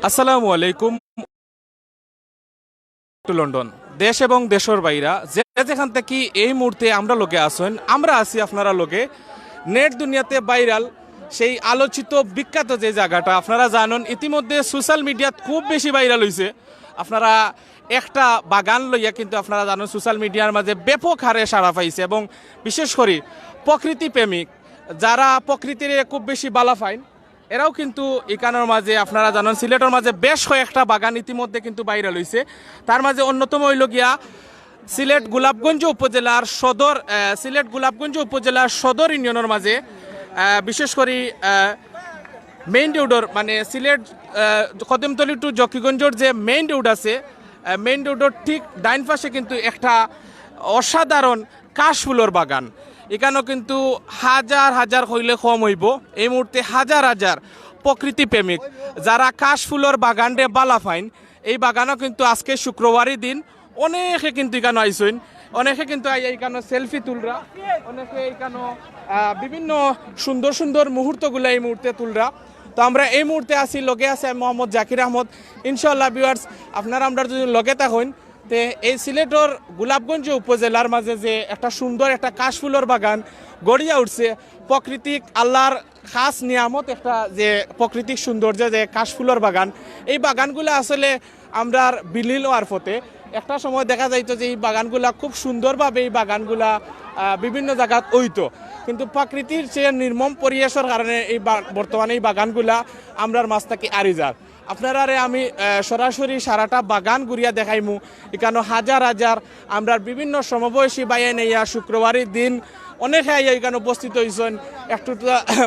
আসসালামু আলাইকুম। লন্ডন দেশ এবং দেশের বাইরা যেখান থেকে এই মুহূর্তে আমরা লোকে আসেন, আমরা আছি আপনারা লোকে নেট দুনিয়াতে ভাইরাল সেই আলোচিত বিখ্যাত যে জায়গাটা আপনারা জানেন। ইতিমধ্যে সোশ্যাল মিডিয়াত খুব বেশি ভাইরাল হয়েছে। আপনারা একটা বাগান লইয়া কিন্তু আপনারা জানেন সোশ্যাল মিডিয়ার মাঝে ব্যাপক হারে সাড়া পাইছে, এবং বিশেষ করে প্রকৃতি প্রেমিক যারা প্রকৃতির খুব বেশি বালা পাইন, এরাও কিন্তু এখানের মাঝে আপনারা জানেন সিলেটের মাঝে বেশ কয়েকটা বাগান ইতিমধ্যে কিন্তু ভাইরাল হয়েছে। তার মাঝে অন্যতম হইল গিয়া সিলেট গোলাপগঞ্জ উপজেলার সদর ইউনিয়নের মাঝে বিশেষ করে মেইন রোডর মানে সিলেট কদমতলী টু জকিগঞ্জর যে মেইন রোড আছে, মেইন রোডের ঠিক ডাইন পাশে কিন্তু একটা অসাধারণ কাশফুলের বাগান। এখানেও কিন্তু হাজার হাজার হইলে কম হইব, এই মুহূর্তে হাজার হাজার প্রকৃতি প্রেমিক যারা কাশফুলের বাগানরে বালা ফাইন, এই বাগানও কিন্তু আজকে শুক্রবারের দিন অনেকে কিন্তু এখানে আইসইন, অনেকে কিন্তু এইখানে সেলফি তুলরা, অনেকে এইখানে বিভিন্ন সুন্দর সুন্দর মুহূর্তগুলো এই মুহূর্তে তুলরা। তো আমরা এই মুহূর্তে আছি, লগে আছে মোহাম্মদ জাকির আহমদ। ইনশাল্লাহ ভিউয়ার্স আপনারা আমরা যদি লগে থাকেন তে এই সিলেটর গোলাপগঞ্জ উপজেলার মাঝে যে একটা সুন্দর একটা কাশফুলের বাগান গড়িয়া উঠছে, প্রাকৃতিক আল্লাহর খাস নিয়ামত একটা যে প্রাকৃতিক সৌন্দর্য যে কাশফুলের বাগান, এই বাগানগুলো আসলে আমরা বিলীন হওয়ার পথে। একটা সময় দেখা যাইতো যে এই বাগানগুলা খুব সুন্দরভাবে এই বাগানগুলা বিভিন্ন জায়গাত হইতো, কিন্তু প্রকৃতির সে নির্মম পরিবেশের কারণে এই বর্তমানে এই বাগানগুলা আমরার মাছ থাকি আরি যার। আপনারা আমি সরাসরি সারাটা বাগান ঘুরিয়া দেখাইমু। এখানে হাজার হাজার আমরা বিভিন্ন সমবয়সী বাইয়ে নেইয়া শুক্রবারের দিন অনেকে আইয়া এখানে উপস্থিত হয়েছেন। একটু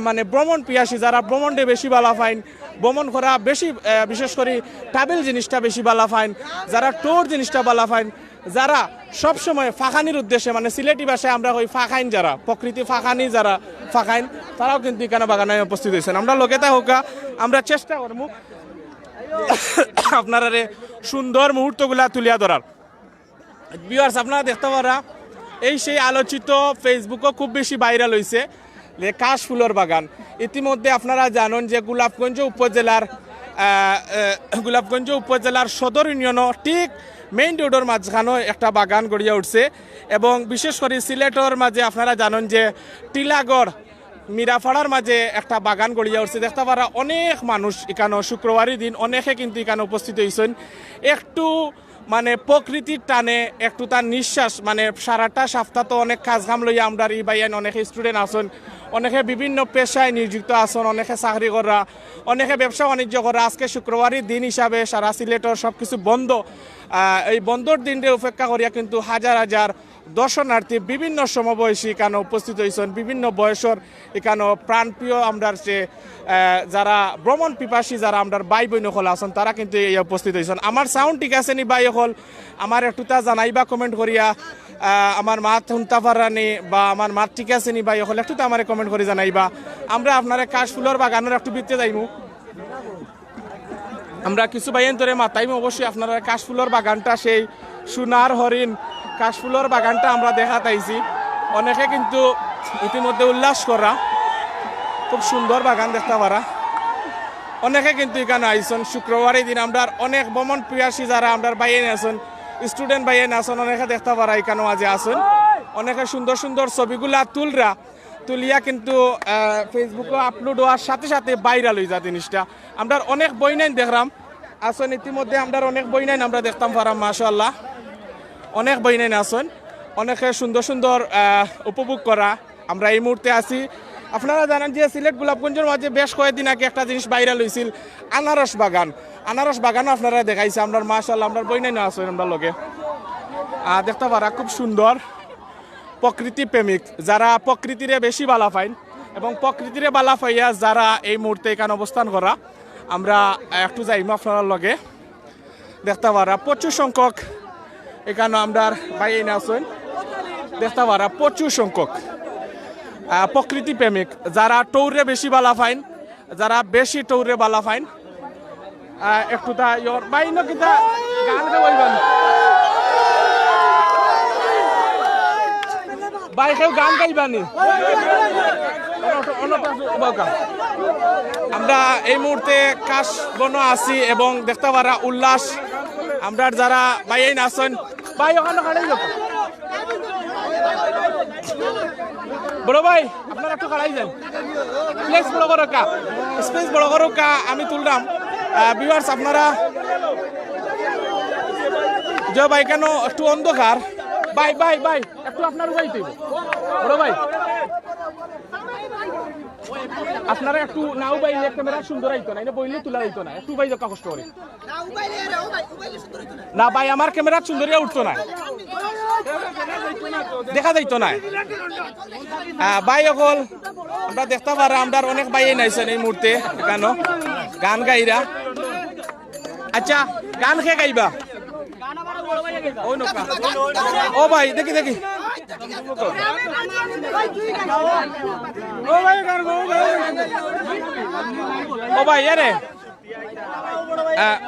মানে ভ্রমণ পিয়াসী যারা ভ্রমণে বেশি বালা ফাইন, ভ্রমণ করা বেশি বিশেষ করে ট্রাভেল জিনিসটা বেশি বালা ফাইন, যারা ট্যুর জিনিসটা বালা ফাইন, যারা সবসময় ফাঁকানির উদ্দেশ্যে মানে সিলেটি ভাষায় আমরা ওই ফাঁকাইন, যারা প্রকৃতি ফাঁকানি যারা ফাঁকাইন, তারাও কিন্তু এখানে বাগানে উপস্থিত হয়েছেন। আমরা লোকেতা হোকা আমরা চেষ্টা করবো আপনারা সুন্দর মুহূর্তগুলা তুলিয়া ধরার। ভিউয়ার্স আপনারা দেখতে পারা এই সেই আলোচিত ফেসবুকও খুব বেশি ভাইরাল হয়েছে যে কাশফুলের বাগান। ইতিমধ্যে আপনারা জানেন যে গোলাপগঞ্জ উপজেলার সদর ইউনিয়নও ঠিক মেইন রোডের মাঝখানেও একটা বাগান গড়িয়া উঠছে, এবং বিশেষ করে সিলেটের মাঝে আপনারা জানেন যে টিলাগড় মিরাফাড়ার মাঝে একটা বাগান গড়িয়া উঠছে। দেখতে পারা অনেক মানুষ এখানে শুক্রবারের দিন অনেকে কিন্তু এখানে উপস্থিত হয়েছেন। একটু মানে প্রকৃতির টানে একটু তার নিঃশ্বাস মানে সারাটা সপ্তাহ তো অনেক কাজ কাম লইয়া আমরা এই বাইয়ান অনেকে স্টুডেন্ট আসেন, অনেকে বিভিন্ন পেশায় নিযুক্ত আসেন, অনেকে চাকরি করা, অনেকে ব্যবসা বাণিজ্য করা। আজকে শুক্রবারের দিন হিসাবে সারা সিলেটের সব কিছু বন্ধ। এই বন্ধর দিনরে উপেক্ষা করিয়া কিন্তু হাজার হাজার দর্শনার্থী বিভিন্ন সমবয়সী এখানে উপস্থিত হয়েছেন, বিভিন্ন বয়সের এখানে প্রাণপ্রিয় আমরা যে যারা ভ্রমণ পিপাসী যারা আমরা ভাই বোন হল আছেন তারা কিন্তু এই উপস্থিত হয়েছেন। আমার সাউন্ড ঠিক আছে নি ভাই হল আমার একটু তা জানাইবা কমেন্ট করিয়া, আমার মাত শুনতে পারানি বা আমার মাত ঠিক আছে নি ভাই হল একটু তো আমার কমেন্ট করে জানাইবা। আমরা আপনারা কাশফুলের বাগানের একটু বিতে যাইমু, আমরা কিছু বাইন ধরে মাতাইমু। অবশ্যই আপনারা কাশফুলের বাগানটা সেই সোনার হরিণ কাশফুলের বাগানটা আমরা দেখাতাইছি, অনেকে কিন্তু ইতিমধ্যে উল্লাস করা, খুব সুন্দর বাগান দেখতে পারা। অনেকে কিন্তু এখানে আইসন শুক্রবারের দিন আমরা অনেক ভ্রমণ পিয়াসী যারা আমরা বাইন আছেন, স্টুডেন্ট বাইন আছেন, অনেকে দেখতে পারা এখানে মাঝে আসেন। অনেকে সুন্দর সুন্দর ছবিগুলা তুলিয়া কিন্তু ফেসবুকে আপলোড হওয়ার সাথে সাথে ভাইরাল হয়ে যায় জিনিসটা। আমরা অনেক বই নাইন দেখলাম আসেন, ইতিমধ্যে আমরা অনেক বই নাইন আমরা দেখতাম পারাম মাশাআল্লাহ, অনেক বই নাইন আসেন, অনেকে সুন্দর সুন্দর উপভোগ করা। আমরা এই মুহূর্তে আছি, আপনারা জানেন যে সিলেট গোলাপগঞ্জের মাঝে বেশ কয়েকদিন আগে একটা জিনিস ভাইরাল হয়েছিল আনারস বাগানও আপনারা দেখাইছে। আমরা মাশাআল্লাহ আমরা বই নাইন আসেন, আমরা লগে দেখতে পারা খুব সুন্দর প্রকৃতি প্রেমিক যারা প্রকৃতিরে বেশি বালা পাইন, এবং প্রকৃতিরে বালা পাইয়া যারা এই মুহূর্তে এখানে অবস্থান করা। আমরা একটু যাইম আপনারা লগে দেখতে পারা প্রচুর সংখ্যক এখানে আমরা বাইন আছেন, দেখতে পারা প্রচুর সংখ্যক প্রকৃতি প্রেমিক যারা টৌরে বেশি বালা ফাইন, যারা বেশি টৌরে বালা ফাইন। একটু তা বাইন কিতা গান গাইবেন ভাই, কেউ গান গাইবানি আমরা এই মুহূর্তে কাশ বন আছি এবং দেখতে পারা উল্লাস আমরা যারা ভাই আছেন ভাই ওখানে খাড়াই যাও বড় ভাই আপনারা একটু খাড়াই যান প্লেস বড় করো কা স্পেস বড় করো কা আমি তুললাম ভিউয়ার্স আপনারা যে ভাই কেন একটু অন্ধকার ভাই ভাই ভাই একটু আপনার ভাই তুই বড় ভাই আপনারা একটু নাও বাইলে ক্যামেরা সুন্দর আইতো না এটা বইলে তোলা হইতো না একটু ভাই যা কষ্ট করে না ভাই আমার ক্যামেরা সুন্দরিয়া উঠতো না দেখা যাইতো না ভাই অকল আমরা দেখতে পারা আমরা অনেক ভাই নাইছেন এই মুহূর্তে কেন গান গাইরা আচ্ছা গান খেয়ে গাইবা ও ভাই দেখি দেখি ও ভাই আরে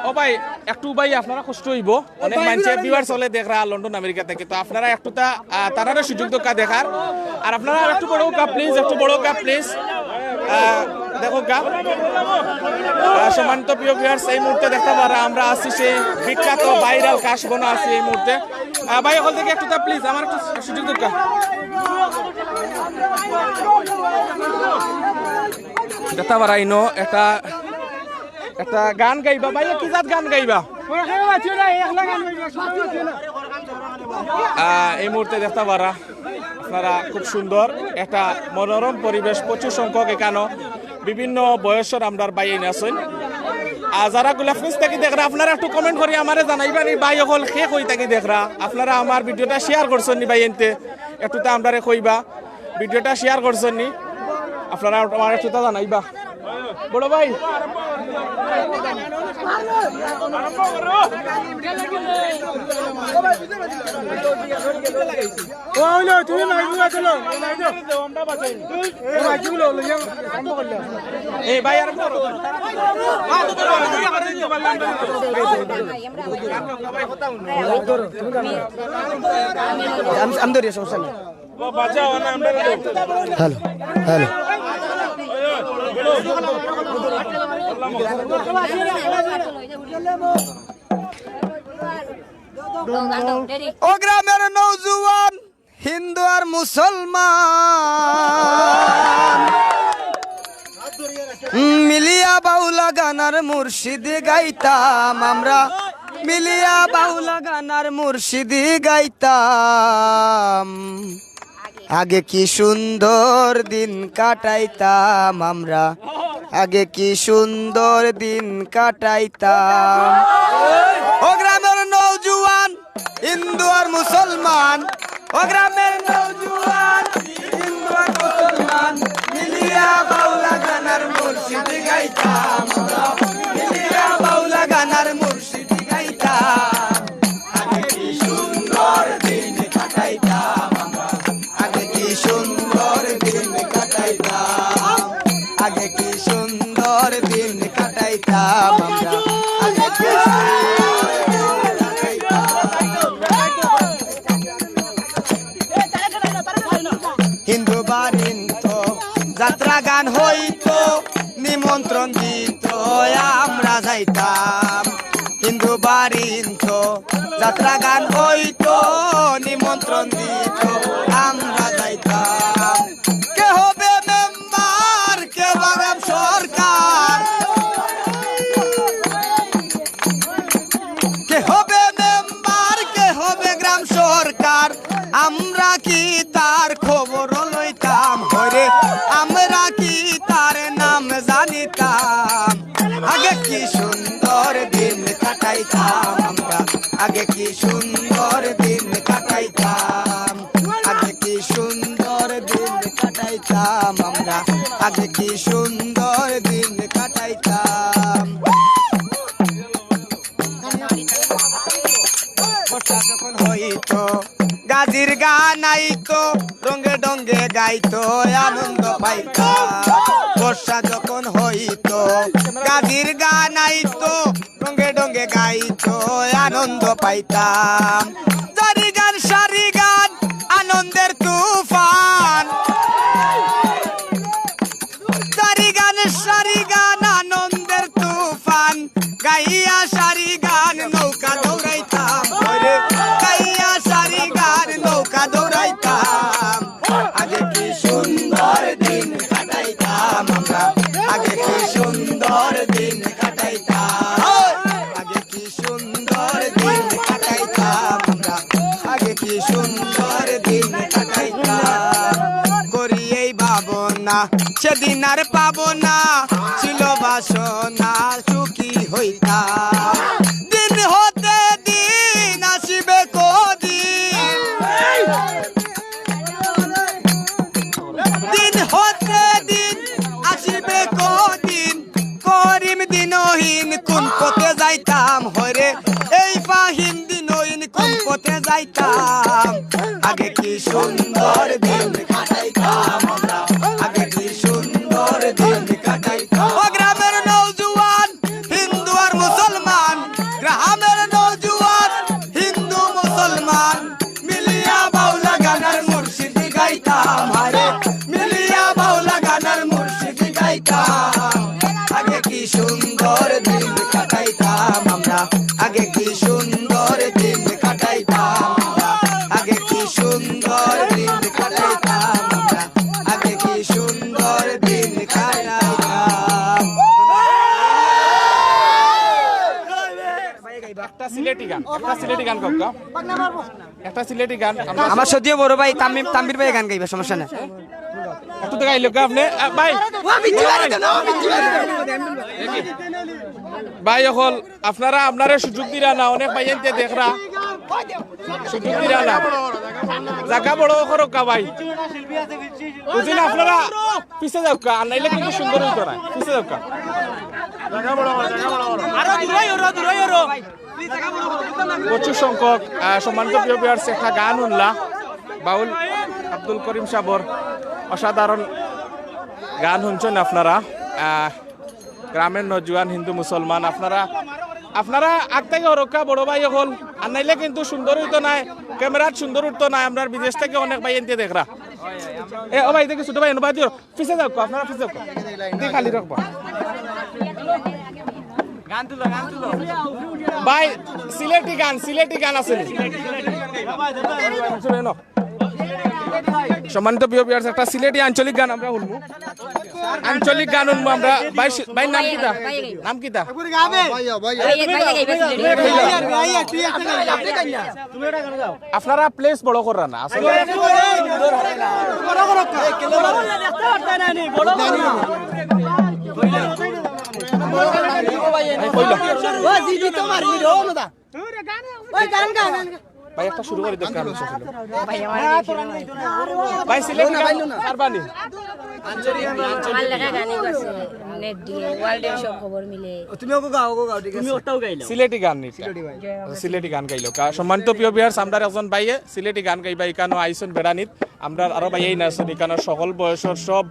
ও ভাই একটু ভাই আপনারা কষ্ট হইব অনেক মানুষের বিবার চলে দেখরা লন্ডন আমেরিকা থেকে তো আপনারা একটু তারারও সুযোগ দোকা দেখার আর আপনারা একটু বড় কাপ প্লিজ একটু বড় কাপ প্লিজ দেখো কাপ সম্মানিত প্রিয় ভিউয়ার্স এই মুহূর্তে দেখতে পারা আমরা আছি সেই বিখ্যাত ভাইরাল কাশ বন আছি এই মুহূর্তে ভাই ওখান থেকে একটু প্লিজ আমার একটু সুযোগ দোকা দেখতে পারা ইনো একটা একটা গান গাইবা ভাই কি জাত গান গাইবা এই মুহূর্তে দেখতে পারা আপনারা খুব সুন্দর একটা মনোরম পরিবেশ প্রচুর সংখ্যক এখানে বিভিন্ন বয়সের আমরা ভাই আছেন আর যারা গুলাফিস থেকে দেখরা আপনারা একটু কমেন্ট করে আমারে জানাইবা নি ভাই হল শেষ হই থাকি দেখরা আপনারা আমার ভিডিওটা শেয়ার করছেন নি ভাই এনতে একটু তা আমরা কইবা ভিডিওটা শেয়ার করছেন নি আপনারা আমার একটু তা জানাইবা বড় ভাই এই ভাই আর হ্যালো হ্যালো ও গ্রামের নৌজুয়ান হিন্দু আর মুসলমান মিলিয়া বাউলা গানার মুর্শিদি গাইতাম আমরা মিলিয়া বাউলা গানার মুর্শিদি গাইতাম আগে কি সুন্দর দিন কাটাইতাম আমরা আগে কি সুন্দর দিন কাটাইতাম ও গ্রামের নৌজুয়ান হিন্দু আর মুসলমান ও গ্রামের নৌজুয়ান হিন্দু আর মুসলমান মিলিয়া বাউলা গানার মুর্শিদি গাইতাম আমরা মিলিয়া বাউলা গানার মুর্শিদি গাইতাম আগে কি সুন্দর দিন কাটাইতাম আমরা আগে কি সুন্দর দিন কাটাইতাম আগে কি সুন্দর দিন কাটাইতাম আমরা আগে কি হিন্দু বারিন তো যাত্রা গান হইতো নিমন্ত্রণ দিত আমরা যাইতাম হিন্দু বারিন তো যাত্রা গান হইতো নিমন্ত্রণ দিত আমরা যাইতাম কে হবে মেম্বার কে বাগাম সরকার কে হবে মেম্বার কে হবে গ্রাম সরকার আমরা কি তার খবর লইতাম হরে আমরা কি তার নাম জানিতাম আগে কি সুন্দর দিন কাটাইতাম আমরা আগে কি সুন্দর দিন কাটাইতাম আগে কি সুন্দর দিন কাটাইতাম আমরা আগে কি সুন্দর দিন কাটাইতাম বর্ষা যখন হইতো গাজির গান আইতো রঙ্গে ডঙ্গে গাইতো আনন্দ পাইতাম বর্ষা যখন হইতো গাজির গান আইতো রঙ্গে ডঙ্গে গাইতো আনন্দ পাইতাম জারি গান সারি গান আনন্দের তুফান গাইয়া সারি গান নৌকা দৌড়াইতাম ওরে গাইয়া সারি গান নৌকা দৌড়াইতাম আগে কি সুন্দর দিন কাটাইতাম আমরা আগে কি সুন্দর দিন কাটাইতাম আগে কি সুন্দর দিন কাটাইতাম আমরা আগে কি সুন্দর দিন কাটাইতাম করি এই ভাবনা সেদিন আর পাবো না ছিল বাসনা সুখী হইতাম দিন হতে দিন আসিবে কদিন দিন হতে দিন আসিবে কদিন করিম দিনহীন কোন পথে যাইতাম হরে এই ফাহিম দিনহীন কোন পথে যাইতাম আগে কি সুন্দর দিন কাটাইতাম আমরা আগে কি সুন্দর দিন কাটাইতাম ও গ্রামের নওজোয়ান হিন্দু আর মুসলমান গ্রামের নওজোয়ান হিন্দু মুসলমান মিলিয়া বাউলা গানার মুর্শিদি গাইতাম হারে মিলিয়া বাউলা গানার মুর্শিদি গাইতাম আগে কি সুন্দর দিন কাটাইতাম আমরা আগে কি সুন্দর দিন কাটাইতাম আমরা আগে কি সুন্দর দিন কাটাইতাম আমরা আগে কি সুন্দর দিন কাটাইতাম একটা সিলেটি গান কাউকা একটা সিলেটি গান আমার সত্যি বড় ভাই তাম্বির ভাই গান গাইবে সমস্যা নাই একটু তো গাইলো আপনি ভাই ভাই হল আপনারা সুযোগ দিরা না অনেক ভাই এনতে দেখরা সুযোগ দিরা না জায়গা বড় করকা ভাই বুঝিনা আপনারা পিছে যাওকা আর নাইলে কিন্তু সুন্দর হইতো না পিছে যাওকা প্রচুর সংখ্যক সম্মানিত প্রিয় ভিউয়ার্স একটা গান শুনলা বাউল আব্দুল করিম সাবর অসাধারণ গান শুনছেন আপনারা গ্রামের নজওয়ান হিন্দু মুসলমান আপনারা আগ থেকে হরক্কা বড় ভাই হল আর নাইলে কিন্তু সুন্দর হইতো নাই ক্যামেরার সুন্দর উঠতো নাই আমরা বিদেশ থেকে অনেক ভাই এনতে দেখরা এ ও ভাই দেখি ছোট ভাই ভাই দিও পিছে যাও আপনারা পিছে যাও দিয়ে খালি রাখবা ভাই সিলেটি গান আছে সম্মানিত প্রিয় ভিউয়ার্স একটা সিলেটি আঞ্চলিক গান আমরা শুনবো আমরা ভাই নাম কিতা আপনারা প্লেস বড় করা না আসলে ভাই একটা শুরু করে দরকার ভাই সিলেট পারবানি সিলেটি গান গাইলো সম্মানিত প্রিয় ভিউয়ার্স আমরা একজন ভাইয়ে সিলেটি গান গাইবা এখানে আইসন বেড়ানিত আমরা আরো ভাইয়াই নাচন এখানে সকল বয়সের সব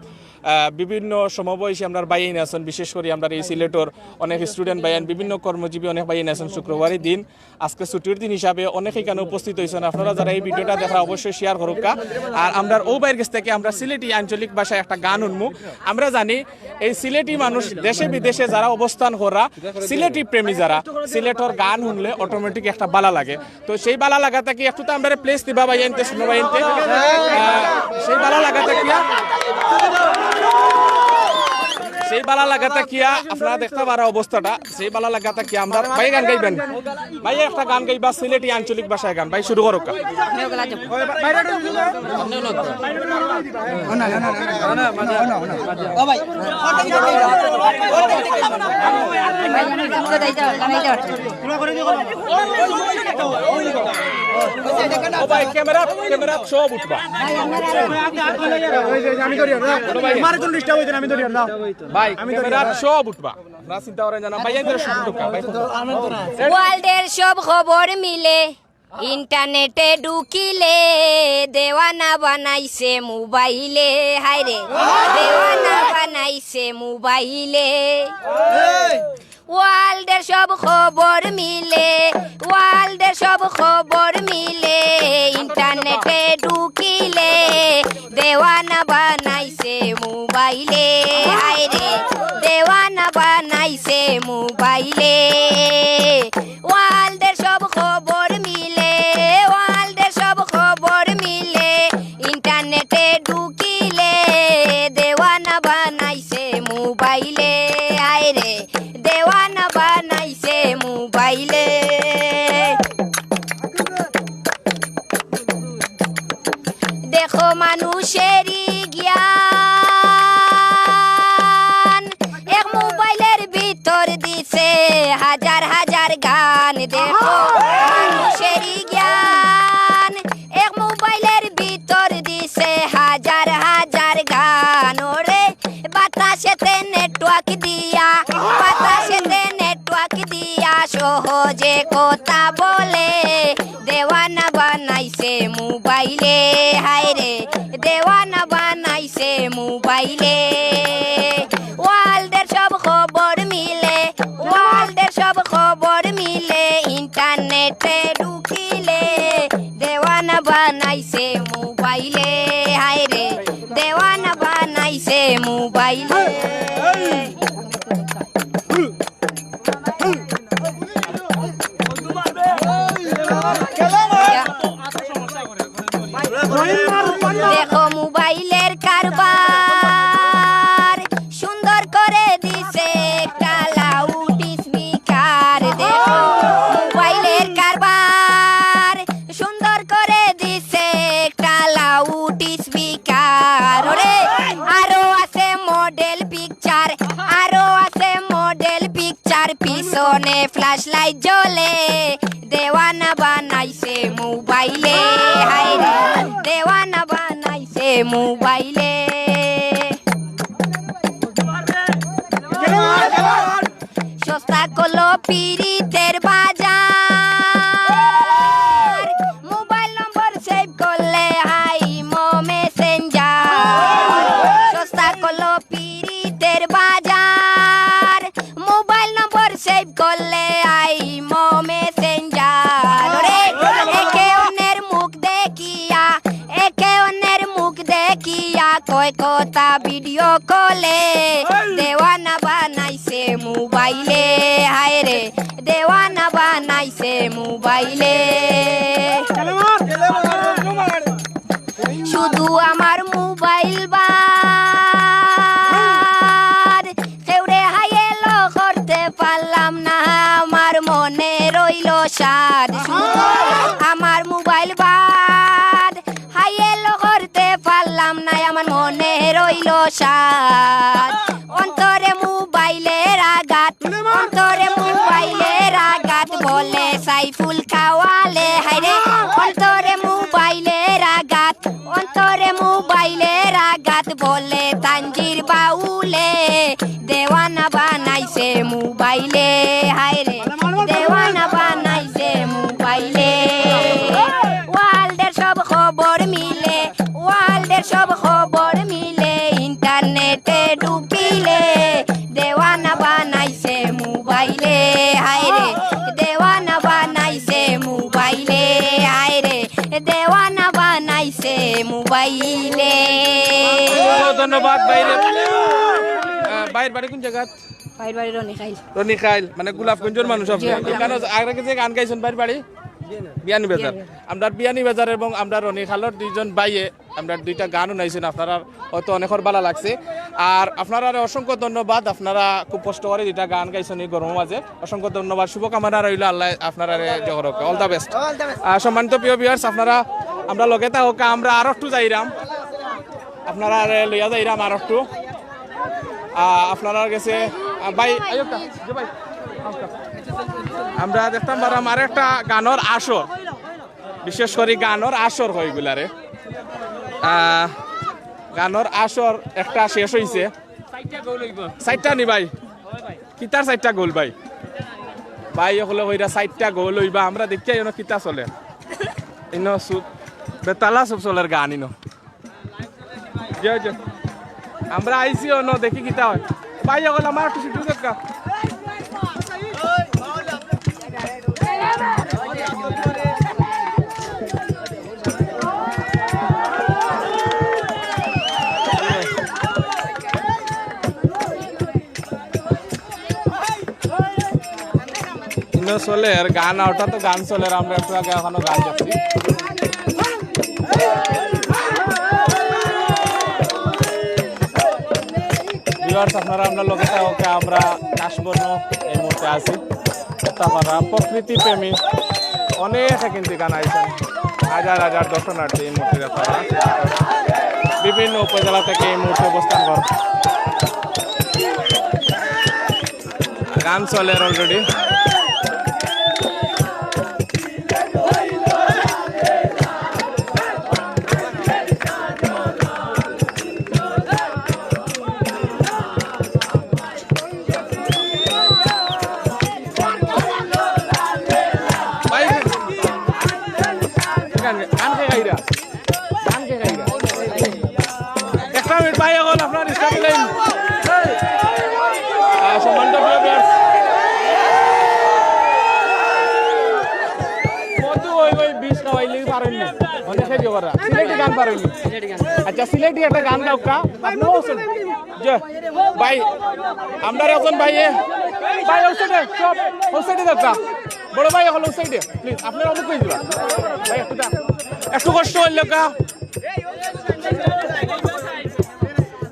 বিভিন্ন সমবয়সী আমরা বাইয়ে নাচন বিশেষ করে আমরা এই সিলেটর অনেক স্টুডেন্ট বাইয়ান বিভিন্ন কর্মজীবী অনেক বাইয়ে নাচন শুক্রবারের দিন আজকে ছুটির দিন হিসাবে অনেক এখানে উপস্থিত হয়েছেন আপনারা যারা এই ভিডিওটা দেখা অবশ্যই শেয়ার করুক আর আমরা ও বাইরের কাছ থেকে আমরা সিলেটি আঞ্চলিক ভাষায় একটা গান শুনবো আমরা জানি এই সিলেটি মানুষ দেশে বিদেশে যারা অবস্থান করা সিলেটি প্রেমী যারা সিলেটর গান শুনলে অটোমেটিক একটা বালা লাগে তো সেই বালা লাগাতে কি একটু তো আমরা প্লেস দিবা বাইয়ানতে শুনো বাইয়ানতে সেই বালা লাগাতে কিয়া আপনারা দেখতে পারা অবস্থাটা সেই বালা লাগাতে কি আমরা ভাই গান গাইবেন ভাই একটা গান গাইবা সিলেটি আঞ্চলিক ভাষায় গান ভাই শুরু করো ভাই ক্যামেরা সব উঠবা ভাই ক্যামেরা সব উঠবা না চিন্তা করেন জানা ভাই এদের শুরু করো ভাই ওয়ার্ল্ডের সব খবর মিলে ইন্টারনেটে ঢুকিলে দেওয়ানা বানাইছে মোবাইলে হায়রে দেওয়ানা বানাইছে মোবাইলে ওয়ার্ল্ডের সব খবর মিলে ওয়ার্ল্ডের সব খবর মিলে ইন্টারনেটে ঢুকিলে দেওয়ানা বানাইছে মোবাইলে হায়রে দেওয়ানা বানাই বানাইছে মোবাইলে ওয়ার্ল্ডের সব খবর মিলে ওয়ার্ল্ডের সব খবর মিলে ইন্টারনেটে ঢুকিলে দেওয়ানা বানাইছে মোবাইলে আইরে দেওয়ানা বানাইছে মোবাইলে দেখো মানুষেরই জ্ঞান এক মোবাইলের ভিতর দিছে হাজার হাজার গান দেখো মানুষেরই জ্ঞান এক মোবাইলের ভিতর দিছে হাজার হাজার গান ওরে বাতাসেতে নেটওয়ার্ক দিয়া বাতাসেতে নেটওয়ার্ক দিয়া সহজে কথা বলে দেওয়ানা বানাইছে মোবাইলে হায়রে দেওয়ানা বানাইছে মোবাইলে ওয়ার্ল্ডের সব খবর মিলে ওয়ার্ল্ডের সব খবর মিলে ইন্টারনেটে ঢুকিলে দেওয়ানা বানাইছে মোবাইলে হায়রে দেওয়ানা বানাইছে মোবাইলে দেখো মোবাইলের কারবার সুন্দর করে দিছে একটা লাউড স্পিকার দেখো মোবাইলের কারবার সুন্দর করে দিছে একটা লাউড স্পিকার ওরে আরো আছে মডেল পিকচার আরো আছে মডেল পিকচার পিছনে ফ্ল্যাশ লাইট জ্বলে দেওয়ানা বানাইছে মোবাইলে হায়রে দেওয়ানা বানাইছে মোবাইলে সস্তা কলো পিরিতের বাজার মোবাইল নম্বর সেভ করলে হাই মো মেসেঞ্জার সস্তা কলো পিরিতের বাজার মোবাইল নম্বর সেভ করলে হাই মো মেসেঞ্জার ওরে একে অন্যের মুখ দেখিয়া একে অন্যের মুখ দেখিয়া কয় কথা ভিডিও কলে দেওয়ানা বানাইছে মোবাইলে হায়রে দেওয়ানা বানাইছে মোবাইলে শুধু আমার মোবাইল বাদ কেউরে হাইয়েলো করতে পারলাম না আমার মনে রইল সাদ শুধু আমার মোবাইল বাদ হাইয়েলো করতে পারলাম না আমার মনে রইল সাদ অন্তরে মোবাইলের আঘাত অন্তরে মোবাইলের আঘাত বলে সাইফুল খাওয়ালে হায়রে অন্তরে মোবাইলের আঘাত অন্তরে মোবাইলের আঘাত বলে তানজির বাউলে দেওয়ানা বানাইছে মোবাইলে হায়রে দেওয়ানা বানাইছে মোবাইলে ওয়ার্ল্ডের সব খবর মিলে ওয়ার্ল্ডের সব খবর মিলে ইন্টারনেটে ঢুকিলে দেওয়ানা বানাইছে মোবাইলে হায়রে দেওয়ানা বানাইছে মোবাইলে হায়রে দেওয়ানা বানাইছে মোবাইলে ধন্যবাদ বাইরে বাইর বাড়ি কোন জায়গা বাইর বাড়ি রনি খাইল মানে গোলাপগঞ্জের মানুষ আপনি কেন আগে যে গান গাইছেন বাইর বাড়ি বিয়ানি বাজার আমরা বিয়ানি বাজার এবং আমরা রনি খালর দুইজন বাইয়ে আমরা দুইটা গান শুনাইছেন আপনারা হয়তো অনেকের ভালো লাগছে আর আপনারা অসংখ্য ধন্যবাদ আপনারা খুব কষ্ট করে দুইটা গান গাইছেন এই গরমের মাঝে অসংখ্য ধন্যবাদ শুভকামনা রইল আল্লাহ আপনারা জগরকে অল দ্য বেস্ট সম্মানিত প্রিয় ভিউয়ার্স আপনারা আমরা লগে থাকা আমরা আর একটু যাইরাম আপনারা লইয়া যাইরাম আর একটু আপনারা গেছে ভাই ভাই আমরা দেখতাম পারাম আর একটা গানের আসর বিশেষ করে গানের আসর হয় এগুলারে গানের আসর একটা শেষ হয়েছে 4টা নি ভাই কিতার 4টা গোল ভাই ভাই হলে হইরা 4টা গোল হইবা আমরা দেখি এনো কিতা চলে ইনো সুপ বেতালা সব চলের গান ইনো আমরা আইসি অন্য দেখি কিতা হয় ভাই হলে আমার একটু সুযোগ দেখা এমনি চলে আর গান ওটা তো গান চলে আর আমরা একটু আগে এখনো গান যাচ্ছি আপনারা আমরা লোকে আমরা কাশবন এই মুহূর্তে আছি তারপর প্রকৃতি প্রেমী অনেক কিন্তু গান আইছেন হাজার হাজার দর্শনার্থী এই মুহূর্তে আপনারা বিভিন্ন উপজেলা থেকে এই মুহূর্তে অবস্থান কর গান চলে অলরেডি আচ্ছা সিলেটি একটা গান গাও কা ভাই আমরা এখন ভাই ভাই ওসাইডে সব ওসাইডে দাও বড় ভাই এখন ওসাইডে প্লিজ আপনারা অমুক কই দিবা ভাই একটু কষ্ট হইল কা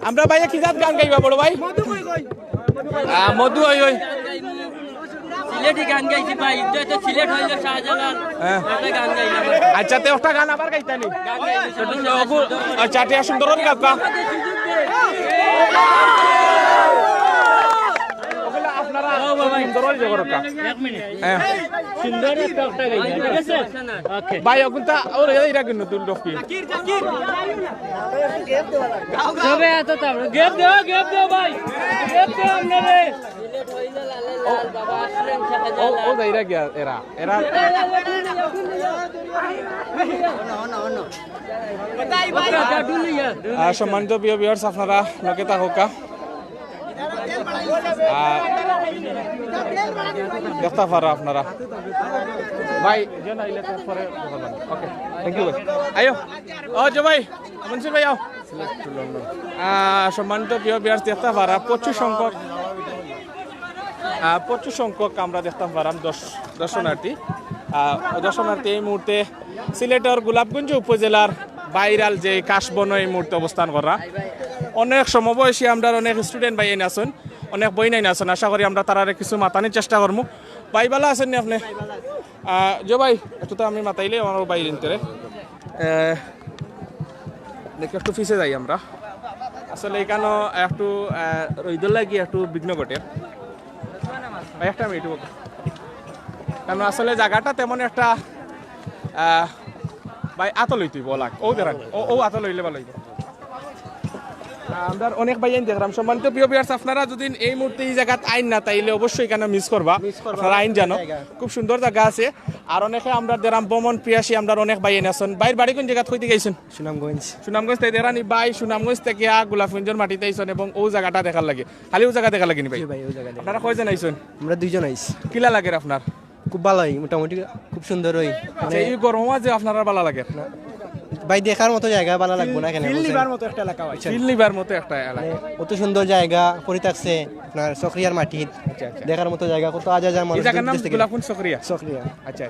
আমরা ভাই কি জাত গান গাইবা বড় ভাই মধু ওই ওই সিলেটি গান গাইছি ভাই তো সিলেট হইল শাহজালাল একটা গান গাইলাম আচ্ছা তে একটা গান আবার গাইতানি আচ্ছা তে সুন্দর গাবা ওগুলা আপনারা সুন্দর জগর কা এক মিনিট সুন্দর একটা গাইলাম ঠিক আছে ওকে ভাই ওগুলা ওর এরা কিন্তু তুল ডফি সবে এত তো গেপ দাও ভাই গেপ দাও আমনে ও যাইরা গিয়া এরা সম্মানিত প্রিয় ভিউয়ার্স আপনারা লোকে থাকা দেখতে পারো আপনারা ভাই ওকে থ্যাংক ইউ আয়ো ও জো ভাই মনসুর ভাই আও সম্মানিত প্রিয় ভিউয়ার্স দেখতে পারা প্রচুর সংখ্যক আমরা দেখতে পারাম দর্শনার্থী এই মুহূর্তে সিলেটের গোলাপগঞ্জ উপজেলার বাইরাল যে কাশবন এই মুহূর্তে অবস্থান করা অনেক সমবয়সী আমরা অনেক স্টুডেন্ট ভাই আছেন অনেক বই নাই আছেন আশা করি আমরা তারা কিছু মাতানির চেষ্টা করবো ভাই ভালো আছেন নি আপনি যে ভাই একটু তো আমি মাতাইলে আমার বাইরে নিতে দেখি একটু ফিসে যাই আমরা আসলে এখানে একটু রইদল লাগি একটু বিঘ্ন ঘটে ভাই একটা মিনিট কারণ আসলে জায়গাটা তেমন একটা ভাই আতো লইতে বলা ও দেখান ও আতো লইলে ভালো হইব আমরা অনেক ভাই দেখলাম সম্মানিত প্রিয় ভিউয়ার্স আপনারা যদি এই মুহূর্তে এই জায়গাত আইন না তাইলে অবশ্যই এখানে মিস করবা আপনারা আইন জানো খুব সুন্দর জায়গা আছে আর অনেকে আমরা দেরাম ভ্রমণ প্রিয়াসী আমরা অনেক ভাই আছেন বাইর বাড়ি কোন জায়গা কইতে গেছেন সুনামগঞ্জ থেকে দেরানি ভাই সুনামগঞ্জ থেকে গোলাপগঞ্জের মাটিতে আইছেন এবং ও জায়গাটা দেখার লাগে খালি ও জায়গা দেখার লাগে নি ভাই আপনারা কয়জন আইছেন আমরা দুইজন আইছি কিলা লাগে আপনার খুব ভালো হয় মোটামুটি খুব সুন্দর হয় এই গরম যে আপনারা ভালো লাগে ভাই দেখার মতো জায়গা ভালো লাগবে না কেন ফিল্লিবার মতো একটা এলাকা ফিল্লিবার মতো একটা এলাকা কত সুন্দর জায়গা পড়ে থাকছে আপনার সক্রিয়ার মাটি দেখার মতো জায়গা কত হাজার মানুষ এই জায়গার নাম গোলাপগঞ্জ সক্রিয়া আচ্ছা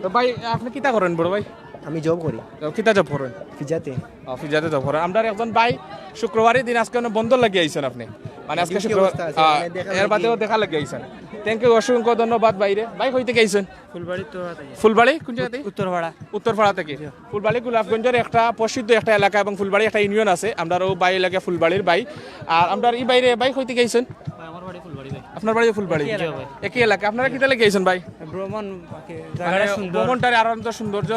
তো ভাই আপনি কিতা করেন বড় ভাই আমি জব করি কিতা জব করেন ফিজাতে জব করেন আমরা একজন ভাই শুক্রবারের দিন আজকে বন্ধ লাগিয়ে আইছেন আপনি মানে আজকে শুক্রবার এর বাদেও দেখা লাগিয়ে আইছেন থ্যাংক ইউ অসংখ্য ধন্যবাদ বাইরে ভাই কইতে গেছেন ফুলবাড়ি কোন জায়গাতে উত্তরপাড়া থেকে ফুলবাড়ি গোলাপগঞ্জের একটা প্রসিদ্ধ একটা এলাকা এবং ফুলবাড়ি একটা ইউনিয়ন আছে আমরা ভাই এলাকা ফুলবাড়ির ভাই আর আমরা এই বাইরে ভাই কইতে গেছেন আপনার বাড়ি ফুলবাড়ি একই এলাকা আপনারা কিতা লেগে গেছেন ভাই ভ্রমণটার আরো সৌন্দর্য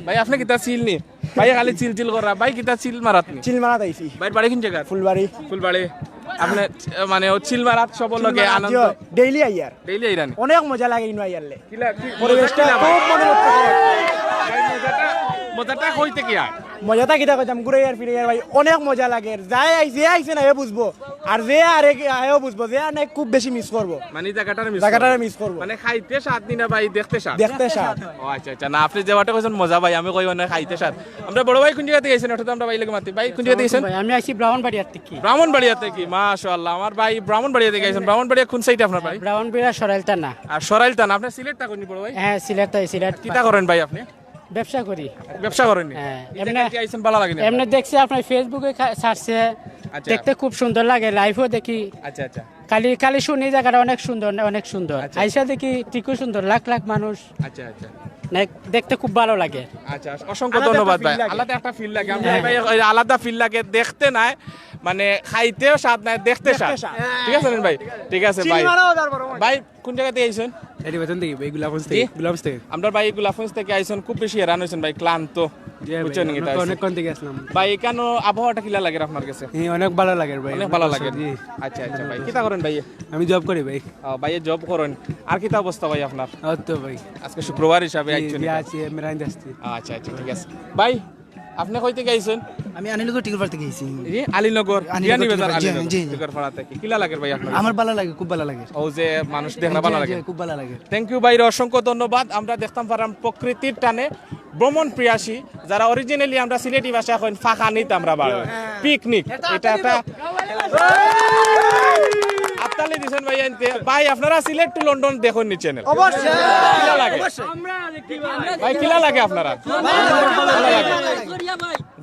ভাই আপনি কিতা চিল নি ভাই খালি চিল করা ভাই কিতা চিল মারাত ভাই বাড়ি কোন জায়গা ফুলবাড়ি আপনি মানে চিল মারাত সব লগে আনন্দ ডেইলি আইরান অনেক মজা লাগে ইনো আইয়ারলে পরিবেশটা খুব মনোরম মজাটা হইতে কি আর মজাটা কিটা কইতাম ঘুরে আর ফিরে আর ভাই অনেক মজা লাগে যাই যে আইছে না এ বুঝবো আর যে আর এও বুঝবো যে আর খুব বেশি মিস করবো মানে জায়গাটারে মিস করবো মানে খাইতে স্বাদ নি না ভাই দেখতে স্বাদ দেখতে স্বাদ ও আচ্ছা আচ্ছা না আপনি যেটা কইছেন মজা ভাই আমি কই না খাইতে স্বাদ আমরা বড় ভাই কোন জায়গা থেকে আইছেন ওটা তো আমরা ভাই লাগে মাতি ভাই কোন জায়গা থেকে আইছেন ভাই আমি আইছি ব্রাহ্মণবাড়িয়া থেকে ব্রাহ্মণবাড়িয়া থেকে মাশাআল্লাহ আমার ভাই ব্রাহ্মণবাড়িয়া থেকে আইছেন ব্রাহ্মণবাড়িয়া কোন সাইডে আপনার ভাই ব্রাহ্মণবাড়িয়া সরাইলটা না আর সরাইলতা না আপনি সিলেটটা কোন বড় ভাই হ্যাঁ সিলেট কিটা করেন ভাই আপনি ব্যবসা করি ব্যবসা করেন হ্যাঁ এমনি আইছেন ভালো লাগে না এমনি দেখছি আপনার ফেসবুকে ছাড়ছে আচ্ছা। দেখতে খুব সুন্দর লাগে লাইভও দেখি আচ্ছা আচ্ছা খালি শুনি জায়গাটা অনেক সুন্দর আইসা দেখি ঠিকই সুন্দর লাখ মানুষ আচ্ছা আচ্ছা দেখতে খুব ভালো লাগে আচ্ছা অসংখ্য ধন্যবাদ ভাই আলাদা একটা ফিল লাগে আমরা ভাই ওই আলাদা ফিল লাগে দেখতে নাই মানে খাইতেও স্বাদ নাই দেখতে স্বাদ ঠিক আছে ভাই ঠিক আছে ভাই ভাই কোন জায়গা থেকে আইছেন এটি বেতন থেকে এই গুলাফগঞ্জ থেকে আমরা ভাই গুলাফগঞ্জ থেকে আইছেন খুব বেশি হেরান হয়েছেন ভাই ক্লান্ত বুঝছেন কি তাই অনেক কোন থেকে আসলাম ভাই কেন আবহাওয়াটা কিলা লাগে আপনার কাছে অনেক ভালো লাগে ভাই অনেক ভালো লাগে আচ্ছা আচ্ছা ভাই কিতা করেন ভাই আমি জব করি ভাই ভাই জব করেন আর কিতা অবস্থা ভাই আপনার তো ভাই আজকে শুক্রবার হিসাবে আইছেন আছি মেরাইন আসছি আচ্ছা আচ্ছা ঠিক আছে ভাই আপনি কই থেকে আইছেন আমি আনিলগর টিকুরপাড়া থেকে গেছি আলীনগর আলীনগর বাজার জি, আলীনগর জি। টিকুরপাড়া থেকে কিলা লাগে ভাই আপনার আমার ভালো লাগে খুব ভালো লাগে ও যে মানুষ দেখা ভালো লাগে খুব ভালো লাগে থ্যাংক ইউ ভাই অসংখ্য ধন্যবাদ আমরা দেখতাম পারাম প্রকৃতির টানে ভ্রমণ প্রিয়াসী যারা অরিজিনালি আমরা সিলেটি ভাষা কইন ফাঁকানিত আমরা বাড়ি পিকনিক এটা একটা আত্তালি দিছেন ভাই আনতে ভাই আপনারা সিলেট টু লন্ডন দেখুন নি চ্যানেল অবশ্যই কিলা লাগে ভাই কিলা লাগে আপনারা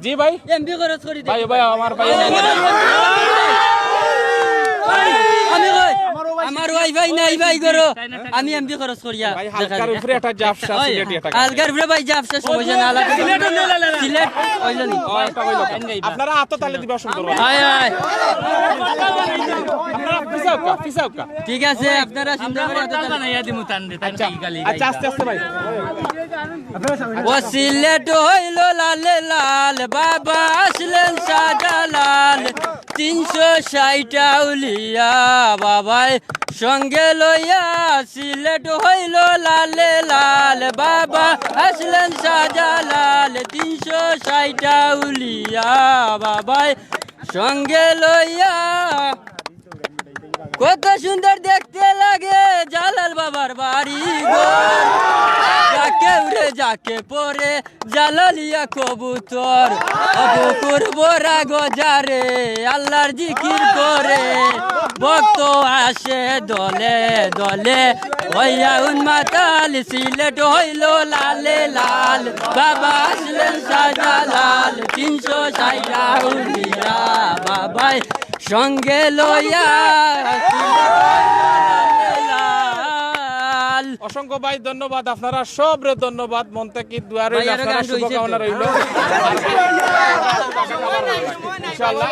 জি ভাই এমবি খরচ করি ভাই ভাই আমার ভাই আমি কই আমার ওয়াইফাই নাই ভাই করো আমি এমবি খরচ করিয়া ভাই হালকার উপরে একটা জাফসা সিলেটি একটা আলগার উপরে ভাই জাফসা সমস্যা না আলাদা সিলেট হইল নি আপনারা আতো তালে দিবা সুন্দর হায় হায় আপনারা ফিসাউকা ঠিক আছে আপনারা চিন্তা করে এত বানাইয়া দিমু টান্ডে আচ্ছা আস্তে আস্তে ভাই ও সিলেট হইল লাল লাল বাবা আসলেন শাহজালাল 360 আউলিয়া বাবাই সঙ্গে লইয়া সিলেট হইল লাল লাল বাবা আসলেন শাহজালাল 360 আউলিয়া বাবাই সঙ্গে লইয়া কত সুন্দর দেখতে লাগে জালাল বাবার বাড়ি ঘর যাকে উড়ে যাকে পরে জালালিয়া কবুতর অবকুর বরা গজারে আল্লাহর জিকির করে ভক্ত আসে দলে দলে হইয়া উন্মাতাল সিলেট হইল লালে লাল বাবা আসলেন শাহজালাল 360 আউলিয়া বাবাই সঙ্গে লইয়া অসংখ্য ভাই ধন্যবাদ আপনারা সবরে ধন্যবাদ মন থেকে দোয়া রইল আপনারা শুভকামনা রইল ইনশাআল্লাহ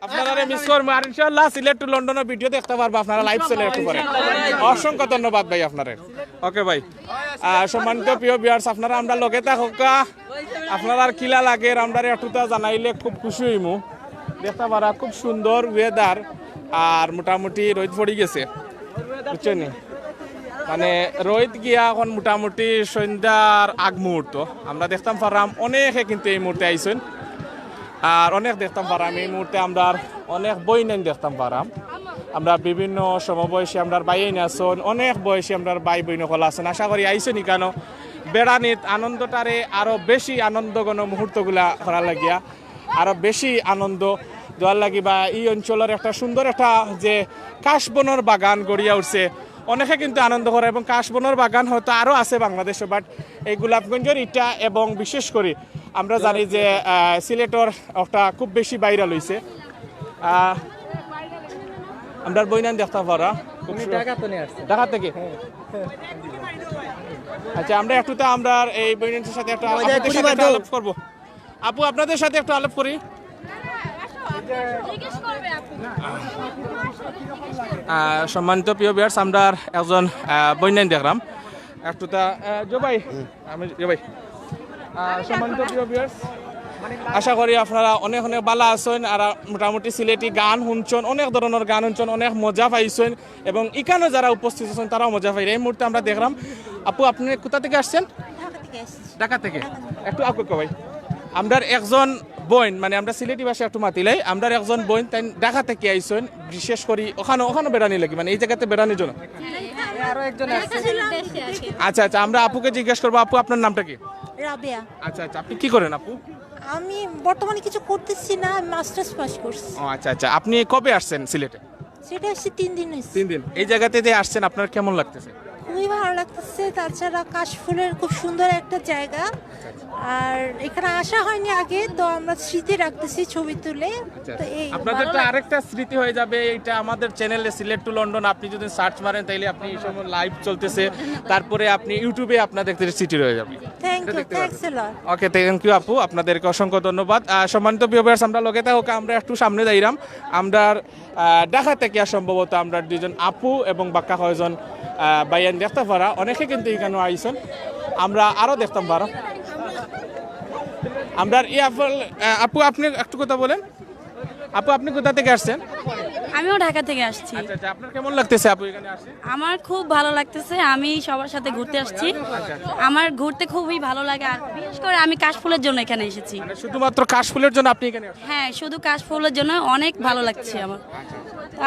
আপনারা মিস করবো আর ইনশাআল্লাহ সিলেট টু লন্ডনের ভিডিও দেখতে পারবো আপনারা লাইভ চলে একটু পরে অসংখ্য ধন্যবাদ ভাই আপনারা ওকে ভাই সম্মানিত প্রিয় ভিউয়ার্স আপনারা আমরা লগে থাকা আপনারা আর কিলা লাগে আমরা একটুটা জানাইলে খুব খুশি হইমু দেখতে পারা খুব সুন্দর ওয়েদার আর মোটামুটি রোদ পড়ে গেছে বুঝছেন মানে রোদ গিয়া এখন মোটামুটি সন্ধ্যার আগ মুহূর্ত আমরা দেখতাম পারাম অনেকে কিন্তু এই মুহূর্তে আইসেন আর অনেক দেখতাম পারাম এই মুহূর্তে আমরা অনেক বই নেন দেখতাম পারাম আমরা বিভিন্ন সমবয়সী আমরা বাই আছেন অনেক বয়সী আমরা বাই বই নকল আছেন আশা করি আইসেনি কেন বেড়ানিত আনন্দটারে আরো বেশি আনন্দঘন মুহূর্তগুলা করা লাগিয়া আরো বেশি আনন্দ দেওয়ার লাগি বা এই অঞ্চলের একটা সুন্দর একটা যে কাশবনের বাগান গড়িয়া উঠছে অনেকে কিন্তু আনন্দ করে এবং কাশবনের বাগান হয়তো আরও আছে বাংলাদেশে বাট এই গোলাপগঞ্জের ইটা এবং বিশেষ করে আমরা জানি যে সিলেটর একটা খুব বেশি ভাইরাল হয়েছে আমরা বইনান দেখতে পারা ঢাকা থেকে আচ্ছা আমরা একটু তো আমরা এই বইনানের সাথে একটা আলাপ করবো আপু আপনাদের সাথে একটু আলাপ করি সম্মানিত প্রিয় ভিউয়ার্স আমরা একজন বইনান দেখলাম একটু তা জবাই আমি জবাই সম্মানিত প্রিয় ভিউয়ার্স আশা করি আপনারা অনেক অনেক ভালো আছেন আর মোটামুটি সিলেটি গান শুনছেন, অনেক ধরনের গান শুনছেন, অনেক মজা পাইছেন এবং এখানে যারা উপস্থিত আছেন তারাও মজা পাই। এই মুহূর্তে আমরা দেখলাম আপু আপনি কোথা থেকে আসছেন? ঢাকা থেকে। একটু আপু ভাই আমরা একজন বোন মানে আমরা সিলেটি ভাষা একটু মাতিলাই, আমরা একজন বোন তাই ঢাকা থেকে আইছেন, বিশেষ করে ওখানে বেড়ানি লাগি মানে এই জায়গাতে বেড়ানির জন্য। আচ্ছা আচ্ছা, আমরা আপুকে জিজ্ঞেস করবো, আপু আপনার নামটা কি? রাবেয়া। আচ্ছা আচ্ছা, আপনি কি করেন আপু? আমি বর্তমানে কিছু করতেছি না, মাস্টার্স পাস করছি। ও আচ্ছা আচ্ছা, আপনি কবে আসছেন সিলেটে? সেটা হচ্ছে 3 দিন হয়েছে। 3 দিন। এই জায়গাতে যে আসছেন আপনার কেমন লাগতেছে? খুবই ভালো লাগতেছে, তাছাড়া কাশফুলের খুব সুন্দর একটা জায়গা, আর এখানে আসা হয়নি আগে, তো আমরা স্মৃতি রাখতেছি ছবি তুলে। তো এই আপনাদের তো আরেকটা স্মৃতি হয়ে যাবে, এটা আমাদের চ্যানেলে সিলেট টু লন্ডন আপনি যদি সার্চ মারেন তাইলে আপনি এই সময় লাইভ চলতেছে, তারপরে আপনি ইউটিউবে আপনাদের স্মৃতি রয়ে যাবে। Thank you, thanks a lot. Okay, thank you আপু, আপনাদেরকে অসংখ্য ধন্যবাদ। সম্মানিত ভিউয়ার্স, আমরা লগে থাকা আমরা একটু সামনে যাইলাম, আমরা ঢাকা থেকে সম্ভবত আমরা দুজন আপু এবং বাক্কা কয়েকজন বাইয়ান দেখতে পারা, অনেকে কিন্তু এখানে আইসেন, আমরা আরো দেখতাম পারা। আমরা আপু আপনি একটু কথা বলেন, আপু আপনি কোথা থেকে আসছেন? আমিও ঢাকা থেকে আসছি। আচ্ছা আচ্ছা, আপনার কেমন লাগতেছে আপু এখানে আসছেন? আমার খুব ভালো লাগতেছে, আমি সবার সাথে ঘুরতে আসছি, আমার ঘুরতে খুবই ভালো লাগে, আর বিশেষ করে আমি কাশফুলের জন্য এখানে এসেছি। মানে শুধুমাত্র কাশফুলের জন্য আপনি এখানে আসছেন? হ্যাঁ, শুধু কাশফুলের জন্য অনেক ভালো লাগছে আমার। তো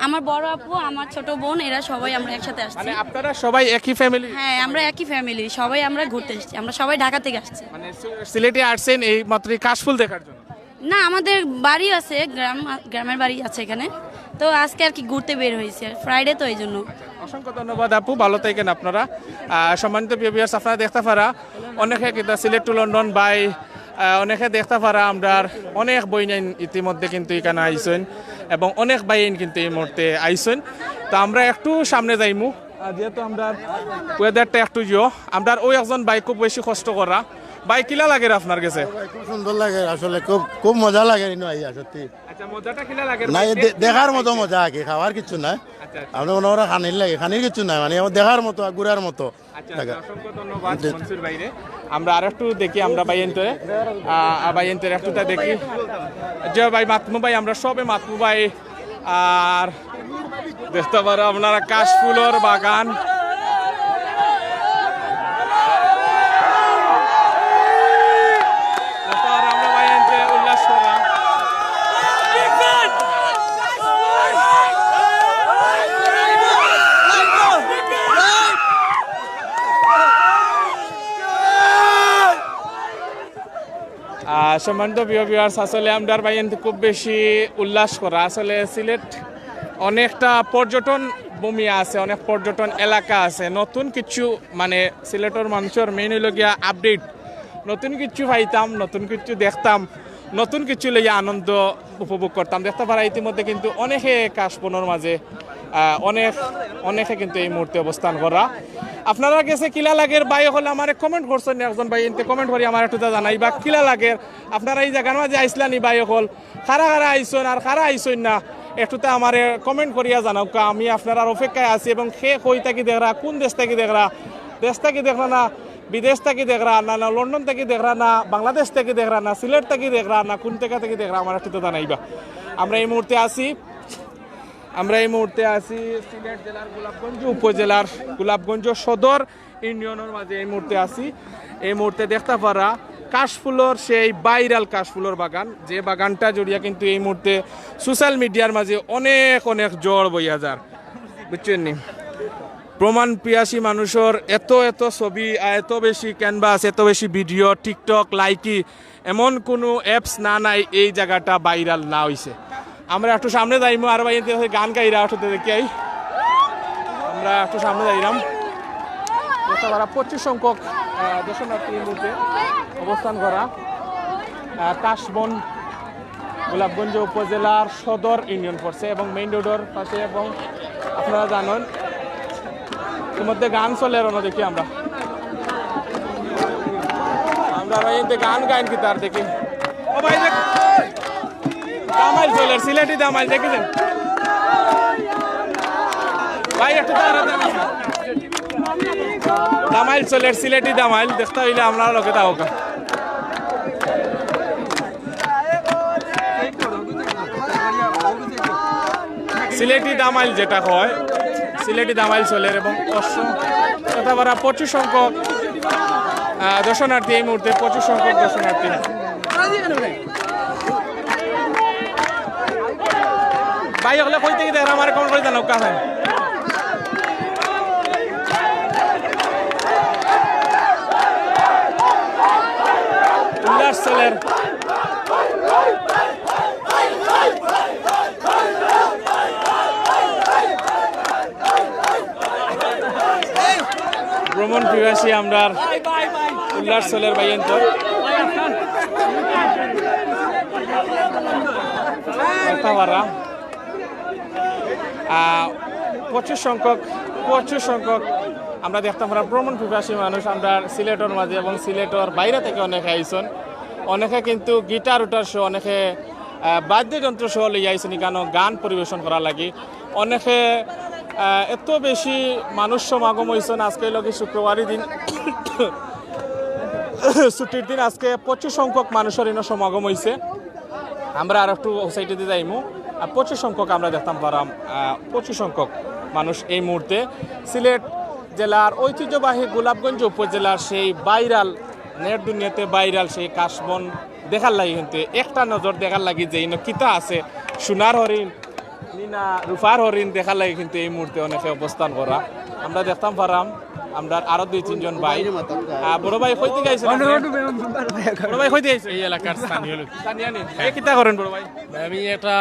আমার বড় আপু, আমার ছোট বোন, এরা সবাই আমরা একসাথে আসছি। মানে আপনারা সবাই একই ফ্যামিলি? হ্যাঁ, আমরা একই ফ্যামিলি, সবাই আমরা ঘুরতে এসেছি, আমরা সবাই ঢাকা থেকে আসছি। মানে সিলেটে আসছেন এই মাত্র কাশফুল দেখার জন্য? না, আমাদের বাড়ি আছে, গ্রামের বাড়ি আছে এখানে, তো আজকে আর কি ঘুরতে বের হয়েছে, ফ্রাইডে তো এই জন্য। অসংখ্য ধন্যবাদ আপু, ভালো থাকেন আপনারা। সম্মানিত ভিউয়ার্স, আপনারা দেখতে পারা অনেকে কিন্তু সিলেট টু লন্ডন বাই অনেকে দেখতে পারা আমরা অনেক বইনাইন ইতিমধ্যে কিন্তু এখানে আইসেন এবং অনেক বাইন কিন্তু এই মুহূর্তে আইসেন। তো আমরা একটু সামনে যাইমু, যেহেতু আমরা ওয়েদারটা একটু আমরা ওই একজন বাইক খুব বেশি কষ্ট করা। ভাই কিলা লাগে আপনার কাছে? খুব সুন্দর লাগে আসলে, খুব খুব মজা লাগে সত্যি। আচ্ছা, মজাটা কিলা লাগে? না, দেখার মতো মজা আগে, খাওয়ার কিছু নাই। আপনি মনে করেন খানির লাগে, খানির কিছু নাই, মানে দেখার মতো ঘুরার মতো। অসংখ্য ধন্যবাদ মনসুর ভাইরে। আমরা আর একটু দেখি, আমরা বাইয়েন্তের একটুটা দেখি যে ভাই মাতমু ভাই, আমরা সবে মাতমু ভাই আর দেখতে পারো আপনারা কাশফুলের বাগান। আমরা বাইয়েন্তে উল্লাস করা সম্মানিত ভিউয়ার্স, আসলে আমরা বাইয়েন্তে খুব বেশি উল্লাস করা। আসলে সিলেট অনেকটা পর্যটন ভূমি আছে, অনেক পর্যটন এলাকা আছে, নতুন কিছু মানে সিলেটের মানুষের মেইন হইল গিয়া আপডেট, নতুন কিছু পাইতাম, নতুন কিছু দেখতাম, নতুন কিছু লইয়া আনন্দ উপভোগ করতাম। দেখতে পারা ইতিমধ্যে কিন্তু অনেকে কাশবনের মাঝে অনেকে কিন্তু এই মুহূর্তে অবস্থান করা। আপনারা গেছে কিলা লাগের বাই হলে আমার কমেন্ট করছেন, একজন ভাই এনতে কমেন্ট করি আমার একটু জানাই বা কিলা লাগের আপনারা এই জায়গার মাঝে আইসলানি বাই হল, খারা আইসন আর খারা আইসন না, একটুতে আমার কমেন্ট করিয়া জানাও। আমি আপনার অপেক্ষায় আছি এবং সে কই থাকি দেখরা, কোন দেশ থেকে দেখরা, দেশ থেকে দেখরা না বিদেশ থেকে দেখরা না, না লন্ডন থেকে দেখরা না, বাংলাদেশ থেকে দেখরা না, সিলেট থেকে দেখরা না, কোন থেকে দেখরা আমার একটু জানাইবা। আমরা এই মুহূর্তে আছি সিলেট জেলার গোলাপগঞ্জ উপজেলার গোলাপগঞ্জ সদর ইউনিয়নের মাঝে এই মুহূর্তে আছি। এই মুহূর্তে দেখতে পারা কাশফুলের সেই ভাইরাল কাশফুলের বাগান, যে বাগানটা জড়িয়ে কিন্তু এই মুহূর্তে সোশ্যাল মিডিয়ার মাঝে অনেক জ্বর বইয়া যার, বুঝছেন নি? প্রমাণ পিয়াসী মানুষের এত ছবি, এত বেশি ক্যানভাস, এত বেশি ভিডিও, টিকটক, লাইকি, এমন কোনো অ্যাপস নাই এই জায়গাটা ভাইরাল না হইছে। আমরা একটু সামনে যাইমু, আর ভাই গান গাইরা একটু দেখি, আমরা একটু সামনে যাইলাম। প্রচুর সংখ্যক দর্শনার্থী এই মুহূর্তে অবস্থান করা কাশবন গোলাপগঞ্জ উপজেলার সদর ইউনিয়ন পড়ছে এবং মেইন রোডের পাশে, এবং আপনারা জানেন এর মধ্যে গান চলে এরনো দেখি আমরা গান গাইন কি তার দেখি। ও ভাই দেখ, দামাইল চলে, সিলেটি দামাইল দেখেছেন ভাই? একটু দামাইল চলে, সিলেটি দামাইল দেখতে হইলে আপনারা লোকে তাও সিলেটি দামাইল যেটা হয়, সিলেটি দামাইল চলে এবং কথাবারা প্রচুর সংখ্যক দর্শনার্থী এই মুহূর্তে, প্রচুর সংখ্যক দর্শনার্থী। ভাই হলে কই থেকে দেখেন আমার কমেন্ট করে জানো কাছে উল্লাস চলের ভ্রমণ পিপাসী আমরা উল্লাস চলের বাইন তো কথাবারা প্রচুর সংখ্যক আমরা দেখতাম ভ্রমণ পিপাসী মানুষ আমরা সিলেটের মাঝে এবং সিলেটের বাইরে থেকে অনেকে আইসন, অনেকে কিন্তু গিটার উটার শো, অনেকে বাদ্যযন্ত্র শো লইয়া আইসন কেন গান পরিবেশন করা লাগি, অনেকে এত বেশি মানুষ সমাগম হয়েছেন। আজকে লগে শুক্রবারের দিন ছুটির দিন, আজকে প্রচুর সংখ্যক মানুষের এনে সমাগম হয়েছে। আমরা আর একটু সাইডে দিয়ে যাইমু, আর প্রচুর সংখ্যক আমরা দেখতাম পারাম প্রচুর সংখ্যক মানুষ এই মুহূর্তে সিলেট জেলার ঐতিহ্যবাহী গোলাপগঞ্জ উপজেলার সেই ভাইরাল, নেট দুনিয়াতে ভাইরাল সেই কাশবন দেখার লাগি কিন্তু একটা নজর দেখার লাগি যে কিতা আছে সোনার হরিণ না রূপার হরিণ দেখার লাগে কিন্তু এই মুহূর্তে অনেকে অবস্থান করা আমরা দেখতাম পারাম। আমরা আরো 2-3 জন ভাই, বড় ভাই কইতে গাইছে, বড় ভাই কইতে গাইছে এই এলাকার স্থানীয় লোক, স্থানীয় নি এই কিতা করেন বড় ভাই? আমি একটা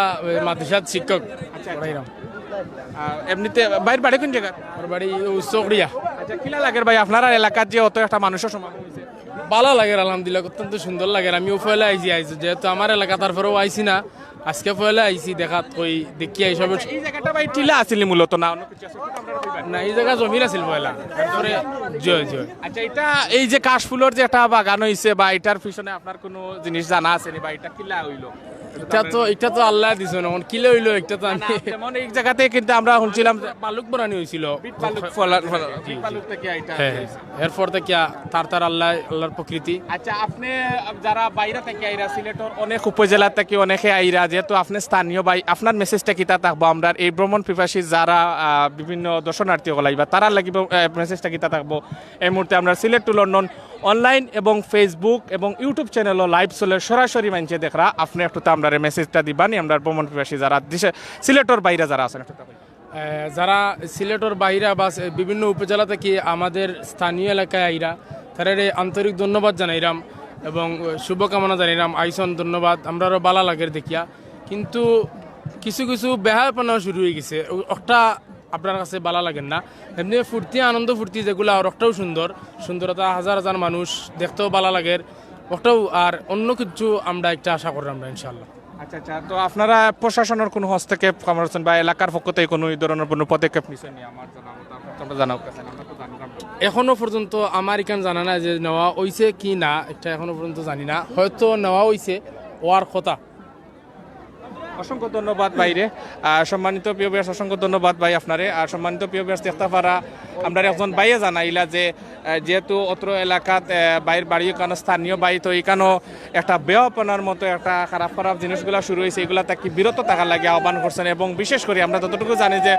মাদ্রাসার শিক্ষক পড়াইলাম। এমনিতে বাইর বাড়ি কোন জায়গা? আমার বাড়ি চকরিয়া। আচ্ছা, কিলা লাগে ভাই আপনার এলাকার যে অত একটা মানুষের সমাগম হয়েছে? ভালো লাগে আলহামদুলিল্লাহ, অত্যন্ত সুন্দর লাগে। আমিও পয়লা আইছি যেহেতু আমার এলাকা, তারপরেও আইছি না, আজকে পয়লা আইছি দেখাত কই দেখি এইসব। এই জায়গাটা ভাই টিলা আছিল মূলত না অন্য কিছু আছে? না, এই জায়গা জমির আছিল পয়লা, তারপরে জয় জয়। আচ্ছা, এটা এই যে কাশফুলের যে একটা বাগান হইছে বা এটার পিছনে আপনার কোনো জিনিস জানা আছে নি বা এটা কিলা হইলো? এটা তো আল্লাহ দিছে না, কিলে হইলো একটা তো আমি যেমন এই জায়গাতে কিন্তু আমরা শুনছিলাম বালুক বানানি হয়েছিল, এরপর থেকে তার আল্লাহর প্রকৃতি। আচ্ছা, আপনি যারা বাইরে থেকে আইরা, সিলেটের অনেক উপজেলা থেকে অনেকে আইরা, যেহেতু আপনি স্থানীয় ভাই, আপনার মেসেজটা কিতা থাকবো আমরা এই ভ্রমণ পিপাসী যারা বিভিন্ন দর্শনার্থী হলাইবা তারা লাগিব মেসেজটা কিতা থাকবো? এই মুহূর্তে আমরা সিলেট টু লন্ডন অনলাইন এবং ফেসবুক এবং ইউটিউব চ্যানেলও লাইভ চলে, সরাসরি মানছে দেখরা। আপনি একটু তো আমরা মেসেজটা দিবানি আমরা ভ্রমণ পিপাসী যারা সিলেটের বাইরে যারা আছেন, যারা সিলেটের বাইরে বা বিভিন্ন উপজেলা থেকে আমাদের স্থানীয় এলাকায় আইরা, তারা আন্তরিক ধন্যবাদ জানাইরাম এবং শুভকামনা জানাইরাম। আইসন ধন্যবাদ, আমরা আরও বালা লাগের দেখিয়া। কিন্তু কিছু কিছু বেহায়াপনা শুরু হয়ে গেছে, একটা আপনার কাছে ভালো লাগেন না। এমনি ফুর্তি, আনন্দ ফুর্তি যেগুলো, আর একটাও সুন্দরতা, হাজার হাজার মানুষ দেখতেও ভালো লাগে ওটাও। আর অন্য কিছু আমরা একটা আশা করি আমরা ইনশাল্লাহ। আচ্ছা, তো আপনারা প্রশাসনের কোনো হস্তক্ষেপ করছেন বা এলাকার পক্ষ থেকে কোনো এই ধরনের কোনো পদক্ষেপ নিচ্ছেন? আমার জানাও এখনো পর্যন্ত আমার এখানে জানা না যে নেওয়া হয়েছে কি না, এটা এখনো পর্যন্ত জানি না, হয়তো নেওয়া হয়েছে ওয়ার কথা। অসংখ্য ধন্যবাদ বাইরে সম্মানিত প্রিয় ভিউয়ার্স, অসংখ্য ধন্যবাদ ভাই আপনারে। আর সম্মানিত প্রিয় ভিউয়ার্স, দেখতে পারা আমরা একজন ভাইয়ে জানাইলা যে যেহেতু অত্র এলাকাত বাইর বাড়ি এখানে স্থানীয় বাই, তো এখানেও একটা বেয়াপনার মতো একটা খারাপ জিনিসগুলো শুরু হয়েছে, এগুলা তাকে বিরত থাকার লাগে আহ্বান করছেন। এবং বিশেষ করে আমরা যতটুকু জানি যে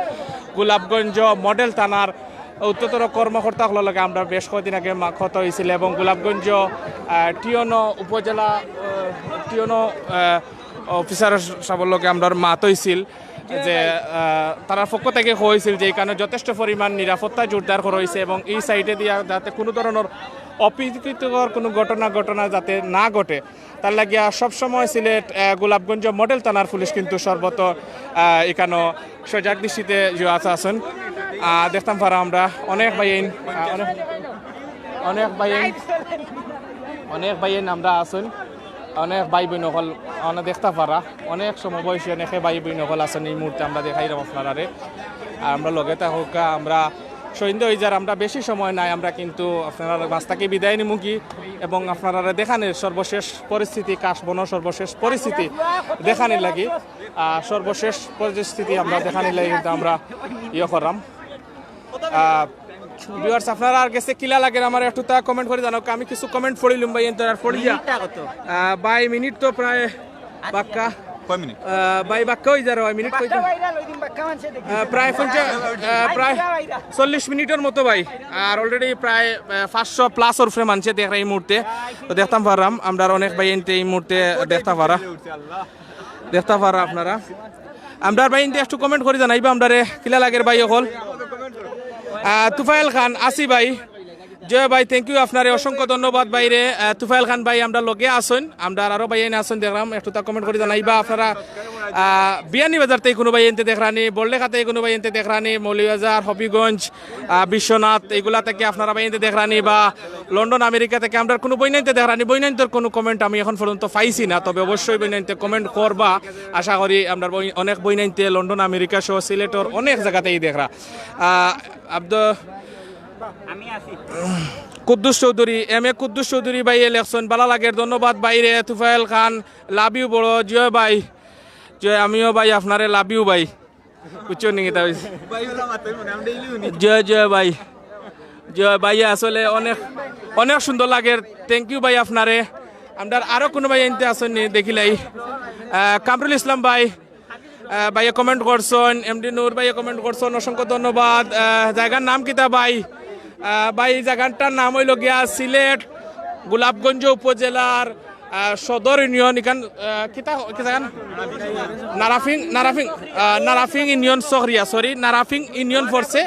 গোলাপগঞ্জ মডেল থানার উচ্চতর কর্মকর্তা হল লাগে আমরা বেশ কয়েকদিন আগে কথা হয়েছিল এবং গোলাপগঞ্জ টিওনো উপজেলা টিওনো অফিসার সবার লোকে আমরা মাত হয়েছিল যে তার পক্ষ থেকে হয়েছিল যে এখানে যথেষ্ট পরিমাণ নিরাপত্তা জোরদার করা হয়েছে এবং এই সাইডে দিয়া যাতে কোনো ধরনের অপ্রীতিকর কোনো ঘটনা যাতে না ঘটে তার লাগিয়া সবসময় সিলেট গোলাপগঞ্জ মডেল থানার পুলিশ কিন্তু সর্বত এখানে সজাগ দৃষ্টিতে আছেন। দেখতাম পারা আমরা অনেক ভাইয়েন আমরা আছেন, অনেক ভাই বোন হল অনেক দেখতে পারা, অনেক সমবয়সী অনেকে ভাই বোন হল আছেন এই মুহূর্তে আমরা দেখাই আপনারারে। আর আমরা লগে থাকুক, আমরা সন্ধ্যা হয়ে যার আমরা বেশি সময় নাই, আমরা কিন্তু আপনারা রাস্তাকে বিদায় নিমুখী এবং আপনারা দেখানের সর্বশেষ পরিস্থিতি, কাশবনের সর্বশেষ পরিস্থিতি দেখানির লাগি, সর্বশেষ পরিস্থিতি আমরা দেখানির লাগি কিন্তু আমরা করাম। ভিউয়ার্স, আপনারা আর গেছে কিলা লাগে আমার একটু তা কমেন্ট করে জানাও। আমি কিছু কমেন্ট পড়িলাম ভাই, আর পড়িয়া বাই মিনিট তো প্রায় পাক্কা কয় মিনিট ভাই বাক্কা হয়ে যার মিনিট কইতো প্রায় প্রায় 40 মিনিটের মতো ভাই আর অলরেডি প্রায় 500 প্লাস ওর ফ্রেম আনছে দেখ এই মুহূর্তে তো দেখতাম পারলাম আমরা অনেক ভাই এই মুহূর্তে দেখতে পারা আপনারা আমরা ভাই একটু কমেন্ট করে জানাইবা আমরা কিলা লাগের ভাই হল তুফাইল খান আসি ভাই জয় ভাই থ্যাংক ইউ আপনারে অসংখ্য ধন্যবাদ বাইরে তুফাইল খান ভাই আমরা লগে আসুন আমরা আরো ভাই এনে আসুন দেখলাম একটু তা কমেন্ট করে জানাইবা আপনারা বিয়ানি বাজার থেকে কোনো ভাই এনতে দেখরানি বললেখাতে কোনো ভাই এনতে দেখরানি মৌলিবাজার হবিগঞ্জ বিশ্বনাথ এগুলা থেকে আপনারা ভাই এনতে দেখরানি বা লন্ডন আমেরিকা থেকে আমরা কোনো বইনাইতে দেখরানি বইনাইতের কোনো কমেন্ট আমি এখন পর্যন্ত পাইছি না তবে অবশ্যই বইনাইতে কমেন্ট করবা আশা করি আমরা অনেক বইনাইতে লন্ডন আমেরিকা সহ সিলেটর অনেক জায়গাতেই দেখরা কুদ্দুস চৌধুরী কুদ্দুস চৌধুরী ভাই ইলেকশন বালা লাগের ধন্যবাদ বাইরে তুফাইল খান লাভ ইউ বড় জয় ভাই জয় আমিও ভাই আপনারে লাভ ইউ ভাই বুঝছো নাকি তা জয় জয় ভাই জয় ভাই আসলে অনেক অনেক সুন্দর লাগে থ্যাংক ইউ ভাই আপনারে আমরা আরো কোনো ভাই আনতে আসেননি দেখিলাই কামরুল ইসলাম ভাই ভাইয়া কমেন্ট করছেন এমডি নূর ভাইয়া কমেন্ট করছেন অসংখ্য ধন্যবাদ জায়গার নাম কিতা ভাই ভাই জায়গাটার নাম হইল গিয়া সিলেট গোলাপগঞ্জ উপজেলার সদর ইউনিয়ন ইখান কিতা জায়গা নারাফিং ইউনিয়ন সহরিয়া নারাফিং ইউনিয়ন ফোর্সে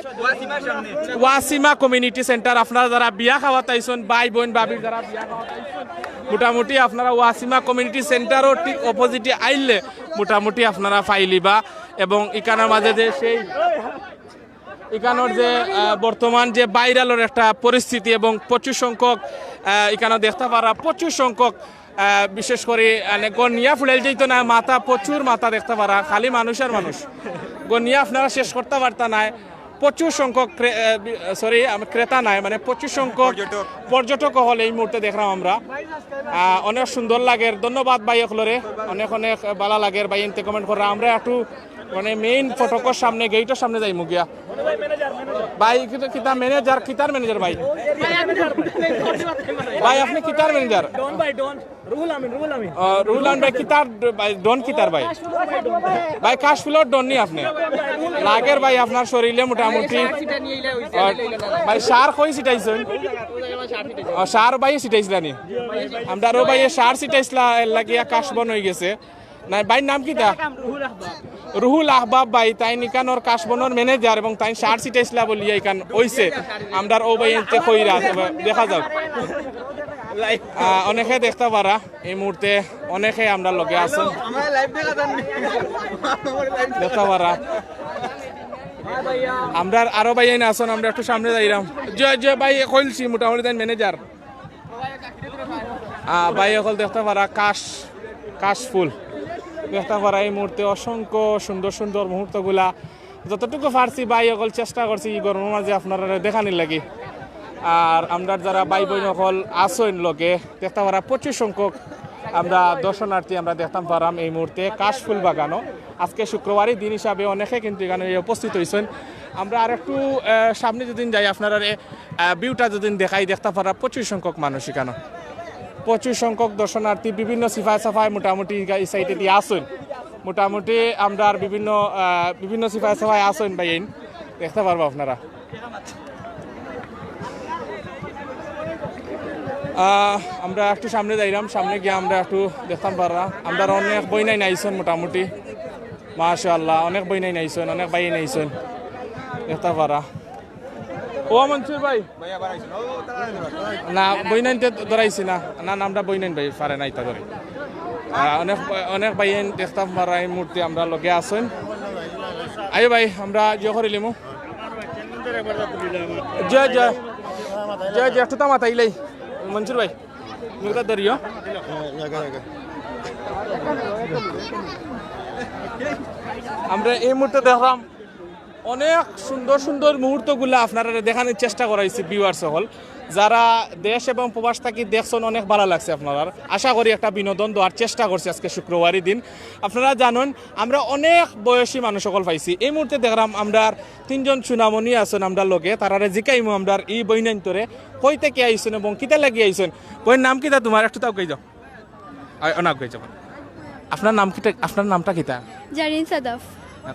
ওয়াসিমা কমিউনিটি সেন্টার আপনারা যারা বিয়া খাওয়াতে আইসন ভাই বোন ভাবি যারা বিয়া খাওয়াতে আইসন মোটামুটি আপনারা ওয়াসিমা কমিউনিটি সেন্টারও ঠিক অপোজিটে আইলে মোটামুটি আপনারা ফাইলিবা এবং ইকানের মাঝে যে সেই এখানোর যে বর্তমান যে ভাইরালের একটা পরিস্থিতি এবং প্রচুর সংখ্যক এখানে দেখতে পারা প্রচুর সংখ্যক বিশেষ করে গনিয়া ফুলেল যেত না মাথা প্রচুর মাথা দেখতে পারা খালি মানুষের মানুষ গনিয়া আপনারা শেষ করতে পারতা নাই প্রচুর সংখ্যক ক্রেতা নাই মানে প্রচুর সংখ্যক পর্যটক হল এই মুহূর্তে দেখলাম আমরা অনেক সুন্দর লাগে ধন্যবাদ ভাই হলরে অনেক অনেক ভালো লাগে ভাই এনতে কমেন্ট করা আমরা একটু মানে মেইন ফটকের সামনে গেটের সামনে যাই মুগিয়া ভাই কিতা ম্যানেজার কিতার ম্যানেজার ভাই ভাই আপনি কিতার ম্যানেজার রুহুল আমিন ভাই কিতার ডন কিতার ভাই ভাই কাশফুলের ডন নি আপনি লাগের ভাই আপনার শরীরে মোটামুটি ভাই সার কই সিটাইছেন সার ভাই সিটাইছিলানি আমরা আরো ভাই সার সিটাইছিলা লাগিয়া কাশবন হয়ে গেছে না ভাই নাম কিতা রুহুল আহবাব ভাই তাই নিকানোর কাশবনের ম্যানেজার এবং তাই সার সিটাইছিলা বলিয়া ইকান হইছে আমরা ও ভাই এনতে কইরা দেখা যাক অনেকে দেখতে পারা এই মুহূর্তে অনেকে আমরা লগে আছেন দেখতে পারা আমরা আরো ভাই না আসুন আমরা একটু সামনে যাইলাম জয় জয় ভাই কইলছি মোটামুটি তাই ম্যানেজার ভাই এখন দেখতে পারা কাশফুল দেখতে পারা এই মুহূর্তে অসংখ্য সুন্দর সুন্দর মুহূর্তগুলা যতটুকু পারছি ভাই সকল চেষ্টা করছি গরমের মাঝে আপনারা দেখানির লাগে আর আমরা যারা ভাই বোন সকল আসেন লোকে দেখতে পারা প্রচুর সংখ্যক আমরা দর্শনার্থী আমরা দেখতাম পারাম এই মুহূর্তে কাশফুল বাগানও আজকে শুক্রবারই দিন হিসাবে অনেকে কিন্তু এখানে উপস্থিত হয়েছেন আমরা আর একটু সামনে যেদিন যাই আপনারা ভিউটা যেদিন দেখাই দেখতে পারা প্রচুর সংখ্যক মানুষ এখানে প্রচুর সংখ্যক দর্শনার্থী বিভিন্ন সাফাই মোটামুটি এই সাইডে দিয়ে আসেন মোটামুটি আমরা আর বিভিন্ন সাফাই আসেন ভাই দেখতে পারবো আপনারা আমরা একটু সামনে যাইলাম সামনে গিয়ে আমরা একটু দেখতাম পারলাম আমরা অনেক বই নাই নাইছেন মোটামুটি মাশাআল্লাহ অনেক বই নাই নাইছেন অনেক ভাই নাইছেন দেখতে পারা ও মনসুর ভাই না বই নাইতে ধরাইছি না না আমরা বই নাইন ভাই পারে নাই তা ধরে অনেক অনেক ভাই দেখতাম পারা এই মুহূর্তে আমরা লগে আছেন আইও ভাই আমরা জয় করিলিমু জয় জয় জয় জয় একটু তামাত আইলাই মনসুর ভাই মুখটা ধরিও আমরা এই মুহূর্তে দেখলাম অনেক সুন্দর সুন্দর মুহূর্তগুলো আপনারা দেখানোর চেষ্টা করাইছি ভিউয়ার সকল যারা দেশ এবং প্রবাস থাকি দেখছেন অনেক ভালো লাগছে আপনারা আশা করি একটা বিনোদন দেওয়ার চেষ্টা করছি আজকে শুক্রবারই দিন আপনারা জানেন আমরা অনেক বয়সী মানুষ সকল পাইছি এই মুহূর্তে দেখলাম আমরা 3 জন সুনামনি আছেন আমরা লগে তারা জিকাইমু আমরা এই বইনান্তরে কই থেকে আইছেন এবং কিতা লাগি আইছেন বইয়ের নাম কিতা তোমার একটু তাও কই যাও অনাক কই যাও আপনার নাম কিটা, আপনার নামটা কিতা? জারিন সাদাফ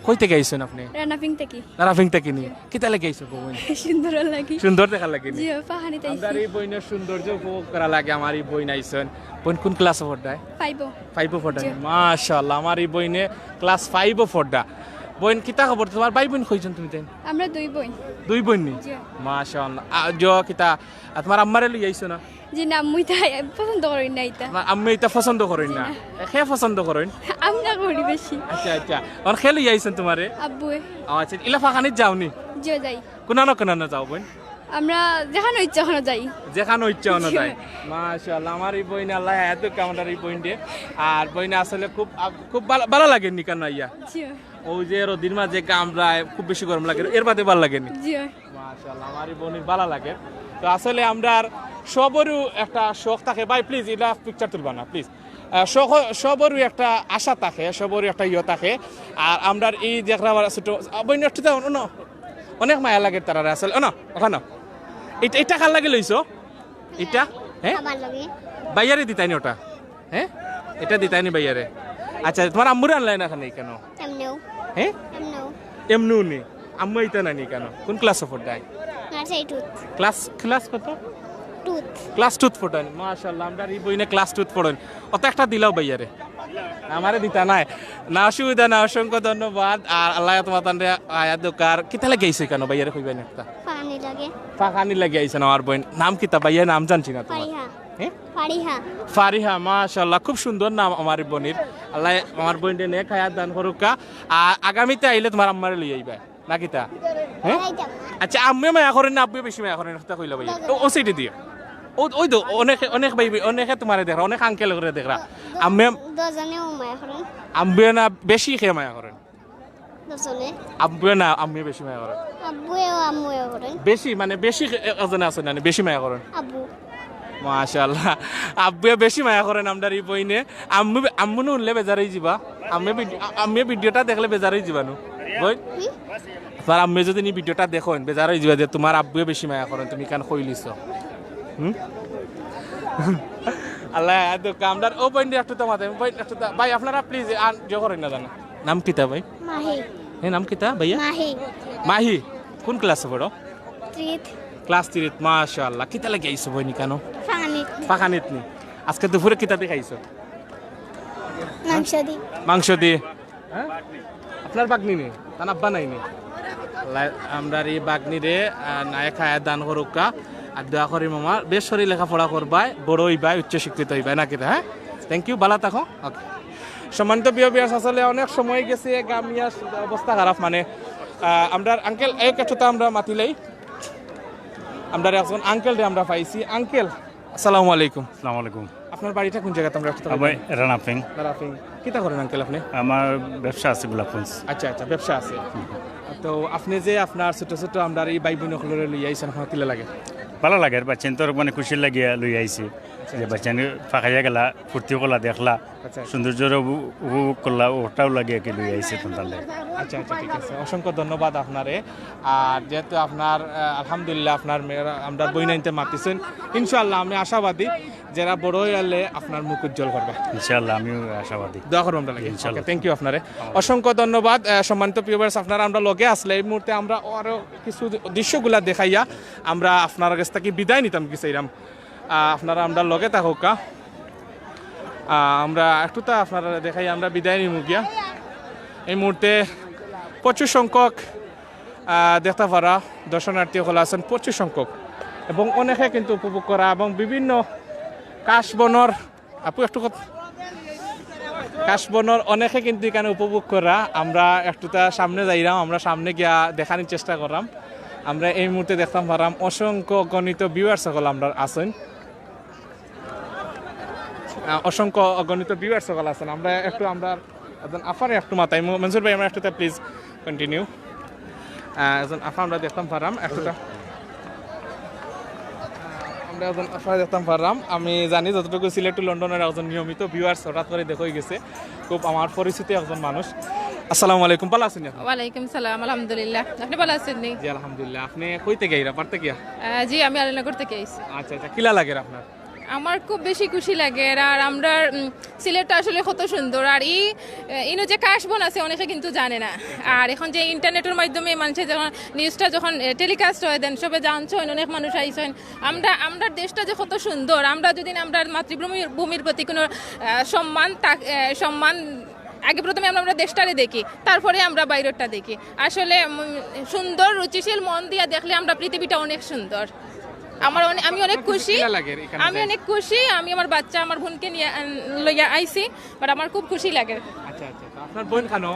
কই থেকে আইছেন আপনি? রানাপিং থেকে নারাফিং থেকে নি কিতা লাগে আইছো বোন? সুন্দর লাগে সুন্দর দেখা লাগে নি? জি পাহাড়ি তাই আমার এই বইনের সৌন্দর্য উপভোগ করা লাগে। আমার এই বই নাইছেন বোন কোন ক্লাসে পড়ায়? 5 পড়ায়। মাশাআল্লাহ আমার এই বইনে ক্লাস 5 পড়া। বোন কিতা খবর তোমার? ভাই বোন কইছেন তুমি তাই? আমরা দুই বোন নি? মাশাআল্লাহ। জো কিতা তোমার আম্মারে লই আইছো না? জি না মুই তাই পছন্দ করি না এটা। আমার আম্মা এটা পছন্দ করেন না? কে পছন্দ করেন? আমরা করি বেশি। আচ্ছা আচ্ছা আর খেলে আইছেন তোমারে? আব্বুয়ে। আচ্ছা ইলা ফাখানিত যাওনি? জি যাই। কোনানো যাও বোন? আমরা যেখানে ইচ্ছা ওখানে যাই। যেখানে ইচ্ছা ওখানে যাই। মাশাআল্লাহ আমার এই বইনে আল্লাহ এত কামড়ার এই বইন দিয়ে। আর বইনে আসলে খুব খুব ভালো লাগে নি কেন ইয়া? জি ওই যে রোদির মাঝে কামড়ায় খুব বেশি গরম লাগে, এর বাদে ভালো লাগে নি? জি মাশাআল্লাহ আমার এই বইনের ভালো লাগে। তো আসলে আমরা সবরও একটা শখ থাকে। ভাই প্লিজ এটা পিকচার তুলবা না প্লিজ। সবরও একটা আশা থাকে, সবরও একটা ইয়ে থাকে। আর আমরা এই দেখলাম ছোট বইন অনেক মায়া লাগে তারা আসলে ওখানে এটা কার লাগে লইছো এটা? হ্যাঁ বাইয়ারে দিতাইনি ওটা? হ্যাঁ এটা দিতাইনি বাইয়ারে? আচ্ছা তোমার আম্মুরে আনলাই না এখানে কেন? হ্যাঁ এমনও নি আম্মু এটা নানি কেন? কোন ক্লাসে পড়ায়? ক্লাস কত? ক্লাস 2 পড়েন। মাশাআল্লাহ আমরা এই বইনে ক্লাস 2 পড়েন। অত একটা দিলাও বাইয়ারে আমারে দিতা নাই না, অসুবিধা না। অসংখ্য ধন্যবাদ। আর আল্লাহ তোমার তান্ডে আয়া দোকার কিতা লাগে আইছে কেন বাইয়ারে কইবেন একটা? ফাঁকানি লাগে আইছে আমার বইন। নাম কিতা বাইয়া? নাম জানছি না তোমার। ফারিহা। মাশাআল্লাহ খুব সুন্দর নাম আমার বোনের। আল্লাহ আমার বোনকে নেক হায়াত দান করুকা। আর আগামীতে আইলে তোমার আম্মারে লই আইবা না কিতা? হ্যাঁ আচ্ছা আম্মু মায়া করেন না আব্বু বেশি মায়া করেন কথা কইলা ভাইয়া? ও সেইটা দিয়ে ওই তো অনেক ভাই অনেকে তোমারে দেখরা, অনেক আঙ্কেল করে দেখরা। আম্মু আম্মু না বেশি খেয়ে মায়া করেন? আব্বু না আম্মু বেশি মায়া করেন? বেশি মানে বেশি এজনে আছে না বেশি মায়া করেন? মাশাআল্লাহ আব্বু বেশি মায়া করেন আমরা এই বইনে। আম্মু উনলে বেজারই যাবা, আম্মু ভিডিওটা দেখলে বেজারই যাবানো বই। তোমার আম্মু যদি নি ভিডিওটা দেখেন বেজারই যাবা যে তোমার আব্বু বেশি মায়া করেন, তুমি কান কইলিছ। আল্লাহ এত কামদার ও বইন একটু তো মাথায় ভাই আপনারা প্লিজ জো করেন না জানা। নাম কিতা ভাই? হ্যাঁ নাম কিতা ভাইয়া? মাহি। কোন ক্লাসে পড়ো? ক্লাস 3। মাশাআল্লাহ কিতা লাগে আইছো বইনি কেন? ফাঁকানিত নি। আজকে দুপুরে কিতা দিয়ে খাইছো? মাংস দিয়ে। হ্যাঁ আপনার বাগনি নি তান আব্বা নাই নি? আমরা এই বাগনি রে নায়ে খায় দান করুকা। আর দোয়া করি মামা বেশ শরীর লেখাপড়া করবাই, বড় হইবাই, উচ্চশিক্ষিত হইবাই নাকি? হ্যাঁ থ্যাংক ইউ, ভালো থাকো। ওকে সম্মানিত বিয়াস আসলে অনেক সময় গেছে গামিয়ার অবস্থা খারাপ। মানে আমরা আঙ্কেল এই কিছুটা আমরা মাতিলেই আমরা একজন আঙ্কেল রে আমরা পাইছি। আঙ্কেল আসসালামু আলাইকুম। আসসালামু আলাইকুম। আপনার বাড়িটা কোন জায়গাতে? আমরা রানাপিং। কিতা করেন আঙ্কেল আপনি? আমার ব্যবসা আছে গোলাপগঞ্জ। আচ্ছা আচ্ছা ব্যবসা আছে। তো আপনি যে আপনার ছোট ছোট আমরা এই ভাই বোন লই আইছেন আপনার কিলা লাগে? ভালো লাগে বাচ্চান তোর মানে খুশি লাগিয়া লই আইছি যে বাচ্চান ফাঁকাইয়া গেলা ফুর্তি করলা দেখলা সৌন্দর্য উপভোগ করলা ওটাও লাগিয়া কি লই আইছি তোমার। আচ্ছা আচ্ছা ঠিক আছে অসংখ্য ধন্যবাদ আপনারে। আর যেহেতু আপনার আলহামদুলিল্লাহ আপনার মেয়েরা আমরা বই নাইতে মাতিছেন, ইনশাআল্লাহ আমি আশাবাদী যারা বড় হইলে আপনার মুখ উজ্জ্বল করবে ইনশাআল্লাহ। আমিও আশাবাদী। দোয়া করব আমরা লাগে ইনশাআল্লাহ। থ্যাংক ইউ আপনারে অসংখ্য ধন্যবাদ। সম্মানিত ভিউয়ার্স আপনারা আমরা লগে আসলে এই মুহূর্তে আমরা আরো কিছু দৃশ্যগুলা দেখাইয়া আমরা আপনার কাছ থেকে বিদায় নিতাম কি চাইলাম। আপনারা আমরা লগে থাকুকা আমরা একটুটা আপনারা দেখাই আমরা বিদায় নিমু গিয়া। এই মুহূর্তে প্রচুর সংখ্যক দেখতে পারা দর্শনার্থী হল আছেন প্রচুর সংখ্যক এবং অনেকে কিন্তু উপভোগ করা এবং বিভিন্ন কাশবনর আপু একটু কাশবনর অনেকে কিন্তু এখানে উপভোগ করা। আমরা একটুটা সামনে যাইলাম, আমরা সামনে গিয়া দেখানোর চেষ্টা করলাম। আমরা এই মুহূর্তে দেখতাম পারাম অসংখ্য গণিত ভিউয়ার্স সকল আমরা আছেন, অসংখ্য অগণিত ভিউয়ার্স সকল আছেন। আমরা একটু আমরা একজন আফারে একটু মাথায় মনসুর ভাই আমরা একটুটা প্লিজ কন্টিনিউ। একজন আফা আমরা দেখতাম পারাম একটুটা আমরা একজন আফা দেখতাম পারাম। আমি জানি যতটুকু সিলেট টু লন্ডনের একজন নিয়মিত ভিউয়ার্স হঠাৎ করে দেখে গেছে, খুব আমার পরিচিত একজন মানুষ। আসসালামু আলাইকুম, ভালো আছেন? ওয়ালাইকুম সালাম, আলহামদুলিল্লাহ। আপনি ভালো আছেন? জি আলহামদুলিল্লাহ। আপনি কই থেকে আইরা পারতে কিয়া? জি আমি আলীনগর থেকে আইছি। আচ্ছা আচ্ছা কিলা লাগে আপনার? আমার খুব বেশি খুশি লাগে আর আমরা সিলেটটা আসলে কত সুন্দর আর ইনো যে কাশবন আছে অনেকে কিন্তু জানে না আর এখন যে ইন্টারনেটের মাধ্যমে মানুষের যখন নিউজটা যখন টেলিকাস্ট হয় দেন সবে জানছেন অনেক মানুষ আইছেন আমরা দেশটা যে কত সুন্দর আমরা যদি আমরা মাতৃভূমির প্রতি কোনো সম্মান আগে প্রথমে আমরা দেশটারে দেখি তারপরে আমরা বাইরেরটা দেখি আসলে সুন্দর রুচিশীল মন দিয়ে দেখলে আমরা পৃথিবীটা অনেক সুন্দর আমি অনেক খুশি আমি আমার বাচ্চা আমার বোনকে নিয়ে লইয়া আইছি বাট আমার খুব খুশি লাগে আপনার বোন খানো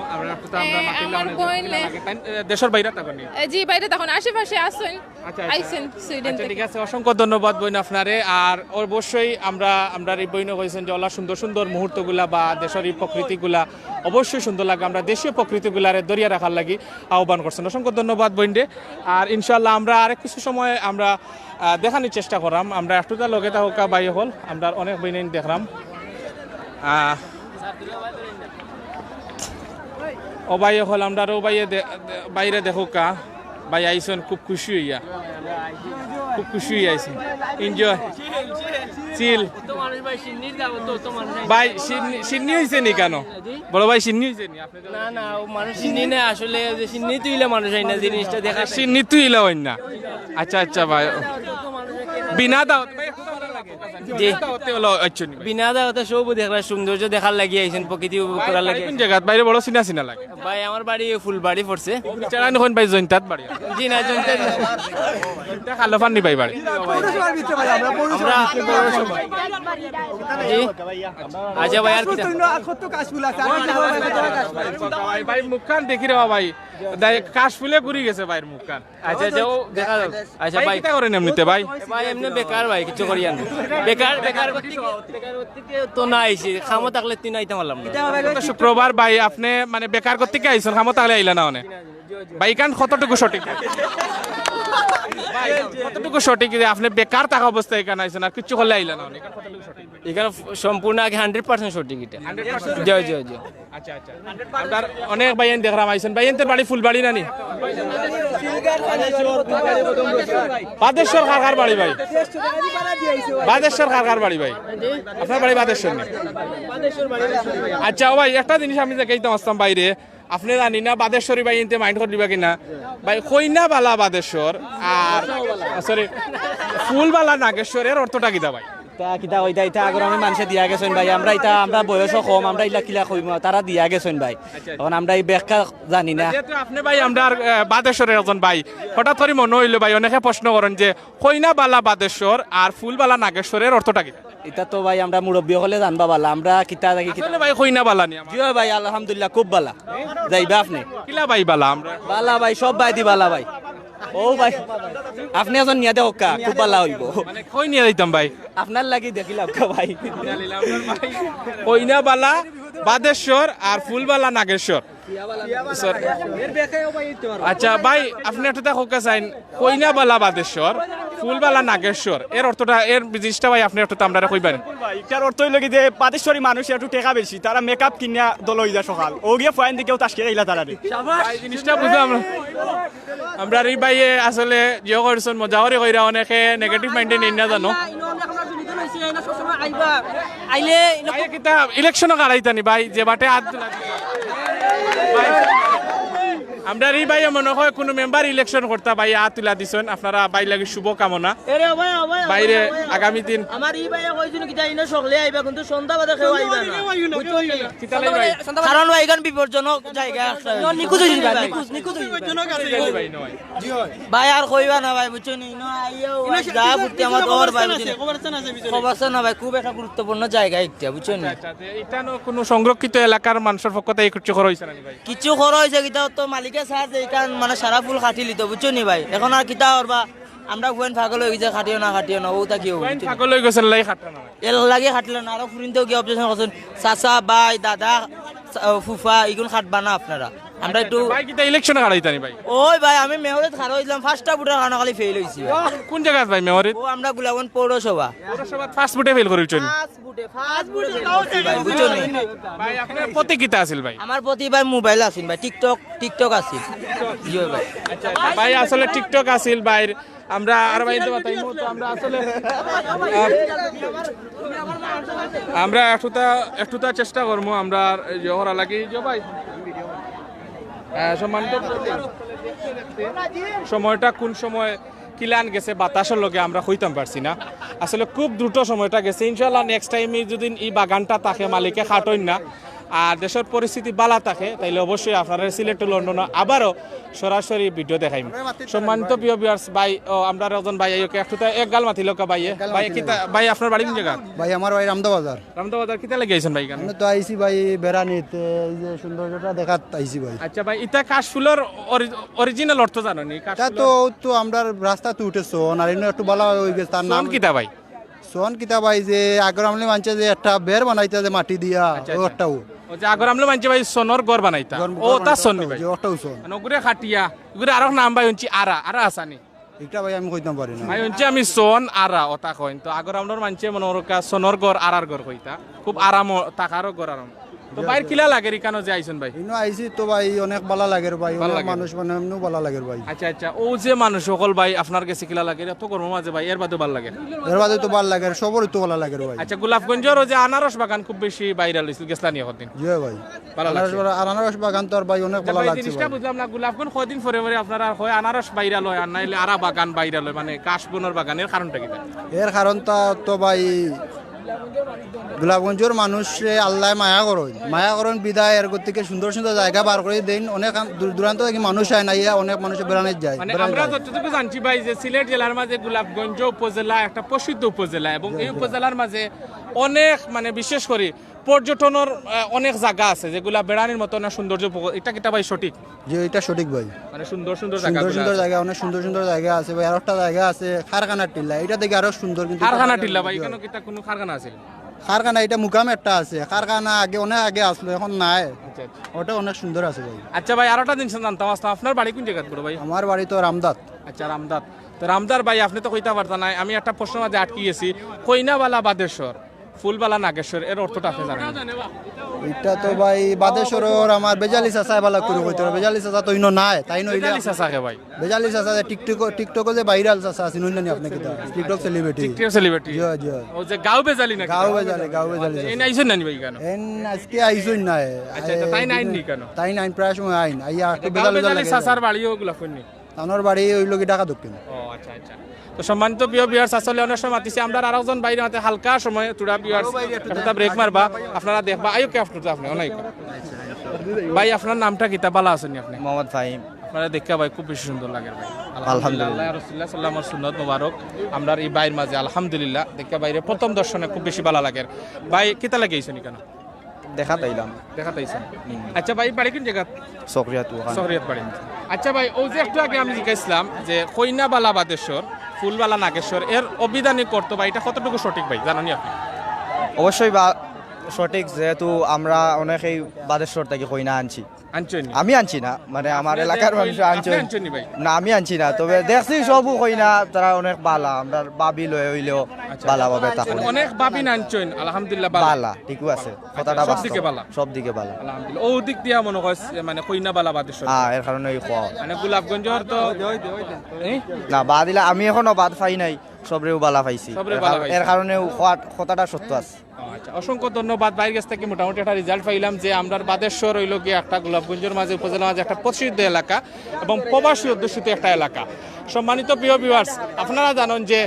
আমার বোন দেশের বাইরে থাকেন জি বাইরে তখন আশেপাশে আসছেন আইছেন সুইডেন থেকে ঠিক আছে অসংখ্য ধন্যবাদ বোন আপনারে আর অবশ্যই আমরা এই বইনে কইছেন যে ওলা সুন্দর সুন্দর মুহূর্তগুলা বা দেশের এই প্রকৃতিগুলা অবশ্যই সুন্দর লাগে আমরা দেশীয় প্রকৃতিগুলারে দরিয়া রাখার লাগি আহ্বান করছেন অসংখ্য ধন্যবাদ বোনডে আর ইনশাল্লাহ আমরা আরেক কিছু সময় আমরা দেখানোর চেষ্টা করাম আমরা একটুটা লগে থাকা বাই হল আমরা অনেক বইনে দেখলাম ও বাই হল আমরা ও বাইরে দেখো কা ভাই আইসন খুব খুশি হইয়া আইসি এনজয় চিল ভাই সিন্নি হয়েছে নি কেন বড় ভাই সিন্নি হয়েছে নি না মানুষ সিন্নি না আসলে সিন্নি তুইলে মানুষ হয় না জিনিসটা দেখা সিন্নি তুইলে হয় না আচ্ছা ভাই বিনা দাও বিনা দাওয়াতে সব দেখার সৌন্দর্য দেখার লাগি আইছেন প্রকৃতি উপভোগ করার লাগি কোন জায়গা বাইরে বড় চিনা লাগে ভাই আমার বাড়ি ফুলবাড়ি পড়ছে চালান কোন ভাই জয়ন্তাত বাড়ি জি না জয়ন্তাত খালো ফান্নি ভাই বাড়ি আমরা আচ্ছা ভাই আর কি ভাই মুখখান দেখি রে ভাই কাশ ফুলে ঘুরি গেছে ভাইয়ের মুখখান আচ্ছা যাও দেখা যাও আচ্ছা ভাই কি করেন এমনিতে ভাই এমনি বেকার ভাই কিছু করি না বেকার তো না আইছি খামো থাকলে তুই নাইতে পারলাম না শুক্রবার ভাই আপনি মানে বেকার করতে কি আইছেন খামো থাকলে আইলা না অনেক ভাই কান কতটুকু সঠিক কতটুকু সঠিক আপনি বেকার থাকা অবস্থায় এখানে আইছেন আর কিছু করলে আইলা না অনেক এখানে সম্পূর্ণ আগে 100% সঠিক এটা জয় আচ্ছা আপনার অনেক ভাইয়েন দেখলাম আইছেন ভাইয়েনদের বাড়ি ফুলবাড়ি নানি বাদেশ্বর কারকার বাড়ি ভাই বাদেশ্বর কারকার বাড়ি ভাই আপনার বাড়ি বাদেশ্বর নেই আচ্ছা ও ভাই একটা জিনিস আমি দেখাইতাম আসতাম বাইরে আপনি জানি না বাদেশ্বরী ভাই ইনতে মাইন্ড করে দিবা কিনা ভাই কইনা বালা বাদেশ্বর আর সরি ফুলবালা নাগেশ্বরের অর্থটা কিতা ভাই কিতা কইতা এটা আগর আমি মানুষে দিয়া গেছেন ভাই আমরা বয়স কম আমরা ইলা কিলা কইম তারা দিয়া গেছেন ভাই এখন আমরা এই ব্যাখ্যা জানি না যেহেতু আপনি ভাই আমরা বাদেশ্বরের একজন ভাই হঠাৎ করে মনে হইলো ভাই অনেকে প্রশ্ন করেন যে কইনা বালা বাদেশ্বর আর ফুলবালা নাগেশ্বরের অর্থটা কি এটা তো ভাই আমরা মুরব্বী হলে জানবা বালা আমরা কিতা থাকি কিতা ভাই কইনা বালা নি জি ভাই আলহামদুলিল্লাহ খুব বালা যাইবা আপনি কিলা ভাই বালা আমরা বালা ভাই সব ভাই দি বালা ভাই ও ভাই আপনি এজন নিয়া দেখ খুব বালা হইব মানে কই নিয়া যাইতাম ভাই আপনার লাগি দেখিলাম ভাই কইনা বালা বাদেশ্বর আর ফুলবালা নাগেশ্বর আচ্ছা ভাই আপনি একটা হোকা চাইন কইনা বালা বাদেশ্বর ফুলবালা নাগেশ্বর এর অর্থটা এর জিনিসটা ভাই আপনি একটু আমরা কইবেন এটার অর্থ হইল কি যে বাদেশ্বরী মানুষ একটু টেকা বেশি তারা মেকআপ কিনিয়া দল হয়ে যায় সকাল ও গিয়ে ফাইন দিকেও তাসকে আইলা তারা জিনিসটা বুঝলাম আমরা এই ভাইয়ে আসলে জিও করছেন মজা করে কইরা অনেকে নেগেটিভ মাইন্ডে নেই না জানো ইলেকশনও কারাইতানি ভাই যে বাটে হাত আমরা এই ভাই মনে হয় কোনো মেম্বার ইলেকশন করতে ভাই হাত তুলা দিছেন আপনারা ভাই লাগে শুভ কামনা বাইরে আগামী দিন আমার এই ভাই কইছিল কি যাই না সকলে আইবা কিন্তু সন্ধ্যা বাদে কেউ আইবা না কারণ ভাই এখান বিপজ্জনক জায়গা নিকুজ হইবা নিকুজ ভাই আর কইবা না ভাই বুঝছো নি না আইও যা বুঝতে আমার ওর ভাই খবর না ভাই খুব একটা গুরুত্বপূর্ণ জায়গা এটা বুঝছো নি এটা কোনো সংরক্ষিত এলাকার মানুষের পক্ষতে এই কিছু খরচ হইছে না ভাই কিছু খরচ হইছে কিটা তো মালিকের সাথে এটা মানে সারা ফুল খাটি লিতো বুঝছো নি ভাই এখন আর কিটা করবা আমরা ফুয়েন ফাগল হয়ে যায় খাটিও না ওটা কি হবে ফাগল হয়ে গেছেন লাই খাটনা না এর লাগে খাটলে না আর ফুরিনতেও কি অবজেকশন করছেন চাচা ভাই দাদা ফুফা এগুলো খাটবা না আপনারা আমরা একটু ভাই কিতা ইলেকশনে হারাইতানি ভাই ওই ভাই আমি মেয়রের খারাপ হইলাম ফার্স্টটা বুটার কারণে খালি ফেল হয়েছি কোন জায়গা ভাই মেমরিত ও আমরা গুলাবন পৌরসভা ফার্স্ট বুটে ফেল করেছেন ফার্স্ট বুটে ভাই বুঝছো নি ভাই আপনার প্রতি কিতা আছিল ভাই আমার প্রতি ভাই মোবাইল আছিল ভাই টিকটক আছিল জি ভাই আচ্ছা ভাই আসলে টিকটক আছিল ভাই আমরা আর ভাই তো তাই মুহূর্তে আমরা আসলে আমরা একটুটা চেষ্টা করবো আমরা জহরা লাগি যে ভাই সম্মানিত সময়টা কোন সময় কিলান গেছে বাতাসের লগে আমরা হইতাম পারছি না আসলে খুব দ্রুত সময়টা গেছে ইনশাল্লাহ নেক্সট টাইম যদি এই বাগানটা থাকে মালিকে খাটইন না আর দেশের পরিস্থিতি বালা থাকে তাইলে অবশ্যই আপনারা সিলেট লন্ডন আবারও সরাসরি ভিডিও দেখাইম সম্মানিত প্রিয় ভিউয়ার্স ভাই আমরা একজন ভাই আইকে একটুটা এক গাল মাতি লোকা ভাই ভাই কিতা ভাই আপনার বাড়ি কোন জায়গা ভাই আমার ভাই রামদাবাজার রামদাবাজার কিতা লাগি আইছেন ভাই কেন তো আইছি ভাই বেড়ানিতে এই যে সৌন্দর্যটা দেখাত আইছি ভাই আচ্ছা ভাই ইতা কাশফুলের অরিজিনাল অর্থ জানো নি তা তো আমরা রাস্তা তো উঠেছো আর একটু বলা হয়ে গেছে তার নাম কিতা ভাই সোন কিতা ভাই যে আগর আমলে মানছে যে একটা বের বানাইতে যে মাটি দিয়া ওটাও ও যে আগর আমলে মানছে ভাই সোনর ঘর বানাইতা ও তা সোন নি ভাই ওটাও সোন নগরে খাটিয়া গুরে আরো নাম ভাই হচ্ছে আরা আসানি এটা ভাই আমি কইতাম পারি না ভাই হচ্ছে আমি সোন আরা ওটা কইন তো আগর আমলের মানছে মনোরকা সোনর ঘর আরার ঘর কইতা খুব আরাম তাকারও ঘর আরাম তো বাইর কিলা লাগে কেন যে আইছেন ভাই ইনো আইছি তো ভাই অনেক ভালো লাগে ভাই অনেক মানুষ মানে এমনিও ভালো লাগে ভাই আচ্ছা আচ্ছা ও যে মানুষ সকল ভাই আপনার কাছে কিলা লাগে এত কর্ম মাঝে ভাই এর বাদে ভালো লাগে এর বাদে তো ভালো লাগে সবরই তো ভালো লাগে ভাই আচ্ছা গোলাপগঞ্জের যে আনারস বাগান খুব বেশি ভাইরাল হইছিল গেছলানি এখন জি ভাই আনারস বাগান তো আর ভাই অনেক ভালো লাগছে জিনিসটা বুঝলাম না গোলাপগঞ্জ কয়দিন পরে পরে আপনারা হয় আনারস ভাইরাল হয় আর নাইলে আরা বাগান ভাইরাল হয় মানে কাশবনের বাগানের কারণটা কি এর কারণটা তো ভাই গোলাপগঞ্জের মানুষে আল্লাহ মায়া করেন বিদায় এর থেকে সুন্দর সুন্দর জায়গা বার করে দেন অনেক দূর দূরান্ত থেকে মানুষ আয় না অনেক মানুষ বেড়ানো যায় মানে আমরা যতটুকু জানছি ভাই যে সিলেট জেলার মাঝে গোলাপগঞ্জ উপজেলা একটা প্রসিদ্ধ উপজেলা এবং এই উপজেলার মাঝে অনেক মানে বিশেষ করে পর্যটনের অনেক জায়গা আছে যেগুলা বেড়ানির মতো না সৌন্দর্য এটা কিটা ভাই সঠিক যে এটা সঠিক ভাই মানে সুন্দর সুন্দর জায়গা অনেক সুন্দর সুন্দর জায়গা আছে ভাই আর একটা জায়গা আছে খারখানা টিল্লা এটা দেখে আরো সুন্দর কিন্তু খারখানা টিল্লা ভাই এখানে কিটা কোনো খারখানা আছে কারখানা এটা মুকাম একটা আছে কারখানা আগে অনেক আগে আসলো এখন নাই ওটা অনেক সুন্দর আছে ভাই আচ্ছা ভাই আরেকটা জিনিস জানতাম আপনার বাড়ি কোন জায়গায় পড়ো ভাই আমার বাড়ি তো রামদাত আচ্ছা রামদাত তো রামদার ভাই আপনি তো কইতা পারতা না আমি একটা প্রশ্ন মাঝে আটকে গেছি কইনাবালা বাদেশ্বর ফুলবালা নাগেশ্বর এর অর্থটা আপনি জানেন এটা তো ভাই বাদেশ্বর আমার বেজালি চাচা বালা করে কইতে বেজালি চাচা তো ইনো নাই তাই নইলে বেজালি চাচা কে ভাই বেজালি চাচা টিকটক যে ভাইরাল চাচা আছে নইলে নি আপনি কি টিকটক সেলিব্রিটি জি জি ও যে গাঁও বেজালি না গাঁও বেজালি এই নাইছেন না ভাই কেন এন আজকে আইছই না আচ্ছা তাই নাই নি কেন তাই নাই প্রায় সময় আইন আইয়া বেজালি চাচার বাড়িও গুলা কইনি তানোর বাড়ি হইল কি ঢাকা দক্ষিণ ও আচ্ছা আচ্ছা তো সম্মানিত প্রিয় ভিউয়ার্স আসলে অনেক সময় মাতিছি আমরা আরেকজন বাইরে হাতে হালকা সময় তুড়া ভিউয়ার্স একটা ব্রেক মারবা আপনারা দেখবা আয়ো কে আপনি অনেক ভাই আপনার নামটা কিতা বালা আছেন আপনি মোহাম্মদ ফাহিম আপনারা দেখা ভাই খুব বেশি সুন্দর লাগে ভাই আলহামদুলিল্লাহ রাসূলুল্লাহ সাল্লাল্লাহু আলাইহি সুন্নাত মোবারক আমরা এই বাইরের মাঝে আলহামদুলিল্লাহ দেখা বাইরে প্রথম দর্শনে খুব বেশি ভালো লাগে ভাই কিতা লাগাইছেন কেন দেখাতাইলাম আচ্ছা ভাই বাড়ি কোন জায়গা সরিয়াত বাড়ি আচ্ছা ভাই ও যে একটু আগে আমি জিজ্ঞাসলাম যে কইনাবালা বাদেশ্বর ফুলবালা নাগেশ্বর এর অভিধানিক করতো বা এটা কতটুকু সঠিক ভাই জানানি আপনি অবশ্যই সঠিক যেহেতু আমরা অনেকেই বাদেশ্বর থেকে কইনা আনছি আমি আনছি না মানে আমার এলাকার মানুষ আনছে না আমি আনছি না তবে দেখছি সবও কইনা তারা অনেক বালা আমরা বাবি লয়ে হইলেও বালা ভাবে তাকে অনেক বাবি আনছেন আলহামদুলিল্লাহ বালা ঠিকই আছে কথাটা সব দিকে বালা আলহামদুলিল্লাহ ও দিক দিয়া মনে হয় মানে কইনা বালা বাদেশ্বর এর কারণে খোয়া মানে গোলাপগঞ্জের তো না বাদ দিলা আমি এখনো বাদ পাই নাই সবরেও বালা পাইছি এর কারণে কথাটা সত্য আছে আচ্ছা অসংখ্য ধন্যবাদ বাইরের কাছ থেকে মোটামুটি একটা রেজাল্ট পাইলাম যে আমরা বাদেশ্বর হইল গিয়ে একটা গোলাপগঞ্জের মাঝে উপজেলার মাঝে একটা প্রসিদ্ধ এলাকা এবং প্রবাসী অধ্যুষিত একটা এলাকা সম্মানিত প্রিয় ভিউয়ার্স আপনারা জানেন যে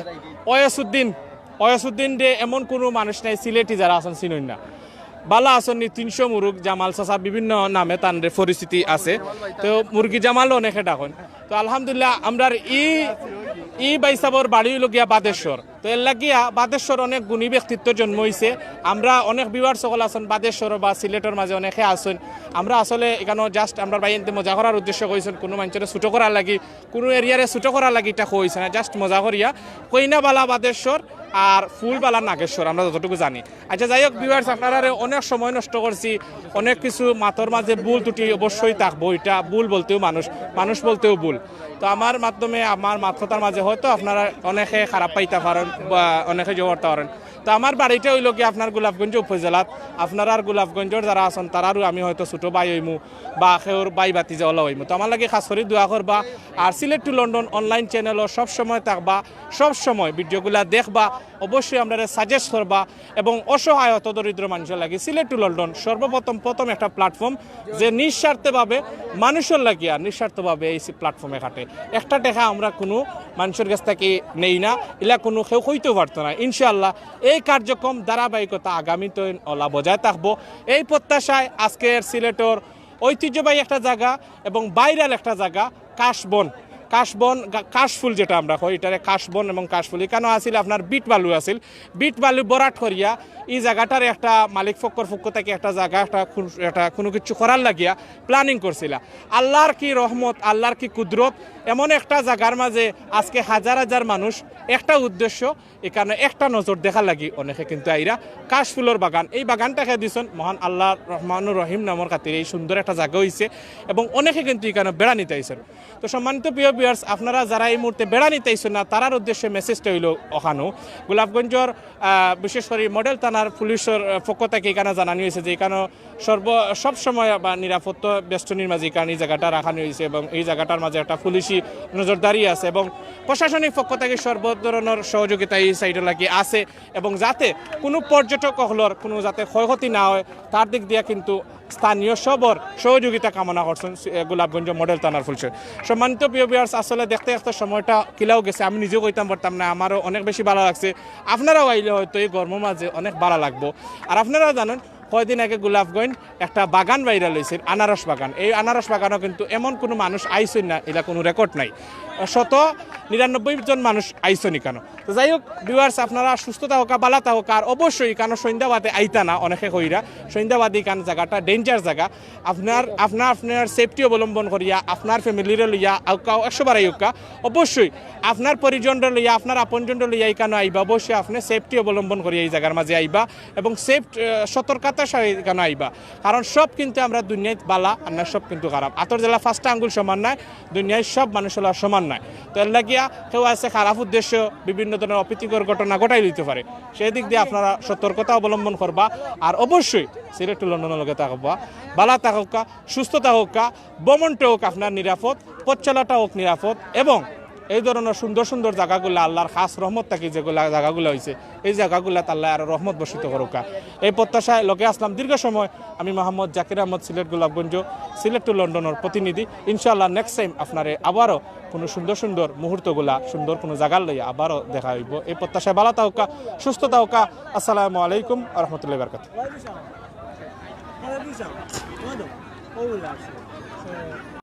ওয়াসউদ্দিন রে এমন কোনো মানুষ নাই সিলেটি যারা আছেন চিনেন না বালা আসনি 300 মুরুগ জামাল চাচা বিভিন্ন নামে তার পরিস্থিতি আছে তো মুরগি জামালও অনেকে ডাকেন তো আলহামদুলিল্লাহ আমরা ই বাইসাবর বাড়ি হইল গিয়া বাদেশ্বর তো এর লাগিয়া বাদেশ্বর অনেক গুণী ব্যক্তিত্ব জন্ম হয়েছে আমরা অনেক বিবার সকল আছেন বাদেশ্বর বা সিলেটের মাঝে অনেকে আছেন আমরা আসলে এখানে জাস্ট আমরা বাইনতে মজা করার উদ্দেশ্য কইছেন কোনো মানুষের ছুটো করার লাগি কোনো এরিয়ারে ছুটো করার লাগি এটা কইছে না জাস্ট মজা করিয়া কইনাবালা বাদেশ্বর আর ফুলবালা নাগেশ্বর আমরা যতটুকু জানি। আচ্ছা যাই হোক ভিউয়ার্স, আপনারা অনেক সময় নষ্ট করছি, অনেক কিছু মাতর মাঝে ভুল ত্রুটি অবশ্যই থাকবো, এটা ভুল বলতেও মানুষ বলতেও ভুল। তো আমার মাধ্যমে আমার মাতৃতার মাঝে হয়তো আপনারা অনেকে খারাপ পাইতে পারেন বা অনেকে জোর করতে পারেন। তো আমার বাড়িটা হইল কি আপনার গোলাপগঞ্জ উপজেলাত, আপনার আর গোলাপগঞ্জের যারা আছেন তারারও আমি হয়তো ছোটো ভাই হইমু বা সেওর বাই বাতি যে ওলা হইমু। তো আমার লাগে খাস করে দোয়া করবা, আর সিলেট টু লন্ডন অনলাইন চ্যানেলও সবসময় থাকবা, সবসময় ভিডিওগুলা দেখবা, অবশ্যই আমরা সাজেস্ট করবা এবং অসহায় অত দরিদ্র মানুষের লাগে সিলেট টু লন্ডন সর্বপ্রথম একটা প্ল্যাটফর্ম যে নিঃস্বার্থভাবে মানুষের লাগিয়া নিঃস্বার্থভাবে এই প্ল্যাটফর্মে খাটে। একটা টাকা আমরা কোনো মানুষের কাছ থেকে নেই না, এলা কোনো কেউ হইতেও পারতো না। ইনশাআল্লাহ এই কার্যক্রম ধারাবাহিকতা আগামীতে ওলা বজায় থাকবো এই প্রত্যাশায় আজকের সিলেটের ঐতিহ্যবাহী একটা জায়গা এবং ভাইরাল একটা জায়গা কাশফুল যেটা আমরা কই, এটারে কাশবন এবং কাশফুল এখানে আসিল আপনার বিট বালু বরাট করিয়া এই জায়গাটার একটা মালিক পক্ষ থেকে একটা জায়গা একটা কোনো কিছু করার লাগিয়া প্ল্যানিং করছিল। আল্লাহর কি রহমত, আল্লাহর কি কুদরত, এমন একটা জায়গার মাঝে আজকে হাজার হাজার মানুষ একটা উদ্দেশ্য, এখানে একটা নজর দেখার লাগি অনেকে কিন্তু আইরা কাশফুলের বাগান, এই বাগানটাকে দিয়েছেন মহান আল্লাহ রহমানুর রহিম নামর খাতিরে এই সুন্দর একটা জায়গা হয়েছে এবং অনেকে কিন্তু এখানে বেড়া নিতে আইছেন। তো সম্মানিত প্রিয় ভিউয়ার্স, আপনারা যারা এই মুহূর্তে বেড়া নিতে আইছেন না তারার উদ্দেশ্যে মেসেজটা হইল ওখানো গোলাপগঞ্জের বিশেষ করে মডেল থানার পুলিশের পক্ষ থেকে এখানে জানানো হয়েছে যে এখানে সবসময় বা নিরাপত্তা বেষ্টনীর মাঝে এখানে এই জায়গাটা রাখানো হয়েছে এবং এই জায়গাটার মাঝে একটা পুলিশি নজরদারি আছে এবং প্রশাসনিক পক্ষ থেকে সর্ব ধরনের সহযোগিতা এই সাইডে লাগিয়ে আছে এবং যাতে কোনো পর্যটক হলর কোনো যাতে ক্ষয়ক্ষতি না হয় তার দিক দিয়ে কিন্তু স্থানীয় সবর সহযোগিতা কামনা করছেন গোলাপগঞ্জ মডেল থানার পুলিশের। সম্মানিত প্রিয় ভিউয়ার্স, আসলে দেখতে সময়টা কিলাও গেছে, আমি নিজেও কইতাম পারতাম না, আমারও অনেক বেশি ভালো লাগছে। আপনারাও আইলে হয়তো এই গরমের মাঝে অনেক ভালো লাগবো। আর আপনারা জানেন কয়দিন আগে গোলাপগঞ্জ একটা বাগান ভাইরাল হয়েছে, আনারস বাগান। এই আনারস বাগানও কিন্তু এমন কোনো মানুষ আইসেন না, এটা কোনো রেকর্ড নাই, 199 জন মানুষ আইসনি কেন। তো যাই হোক ভিউয়ার্স, আপনারা সুস্থতা হোক বালা হোক, আর অবশ্যই কেন সন্ধ্যাবাদে আইতা না, অনেকে কইরা সন্ধ্যাবাদী কান জায়গাটা ডেঞ্জার জায়গা। আপনার সেফটি অবলম্বন করিয়া আপনার ফ্যামিলিরে লইয়া আউকা 100 বার আইকা, অবশ্যই আপনার পরিজনরে লইয়া আপনার আপনজনরে লইয়া এখানে আইবা, অবশ্যই আপনি সেফটি অবলম্বন করিয়া এই জায়গার মাঝে আইবা এবং সতর্কতার সাথে এখানে আইবা। কারণ সব কিন্তু আমরা দুনিয়ায় বালা আর না সব কিন্তু খারাপ, আতর জেলা 5টা আঙ্গুল সমান নয়, দুনিয়ায় সব মানুষের সমান নয়। তো এর লাগিয়া কেউ আছে খারাপ উদ্দেশ্য বিভিন্ন ধরনের অপ্রীতিকর ঘটনা ঘটাই দিতে পারে, সেই দিক দিয়ে আপনারা সতর্কতা অবলম্বন করবা। আর অবশ্যই সিলেট টু লন্ডনের লগে থাকবা, বালা থাকা, সুস্থ থাকা, ভ্রমণটা হোক আপনার নিরাপদ, পথ চলাটা হোক নিরাপদ এবং এই ধরনের সুন্দর সুন্দর জায়গাগুলো আল্লাহর খাস রহমত থাকি যেগুলো জায়গাগুলো হয়েছে এই জায়গাগুলো আল্লাহ আরো রহমত বর্ষিত করুকা এই প্রত্যাশায় লোকে আসলাম। দীর্ঘ সময় আমি মোহাম্মদ জাকির আহমদ, সিলেট গোলাপগঞ্জ, সিলেট টু লন্ডনের প্রতিনিধি। ইনশাআল্লাহ নেক্সট টাইম আপনারে আবারও কোনো সুন্দর সুন্দর মুহূর্তগুলা সুন্দর কোনো জায়গার লইয়া আবারও দেখা হইব এই প্রত্যাশায়। ভালো থাকা, সুস্থ থাকা। আসসালামু আলাইকুম ওয়া রাহমাতুল্লাহি ওয়া বারাকাতুহু।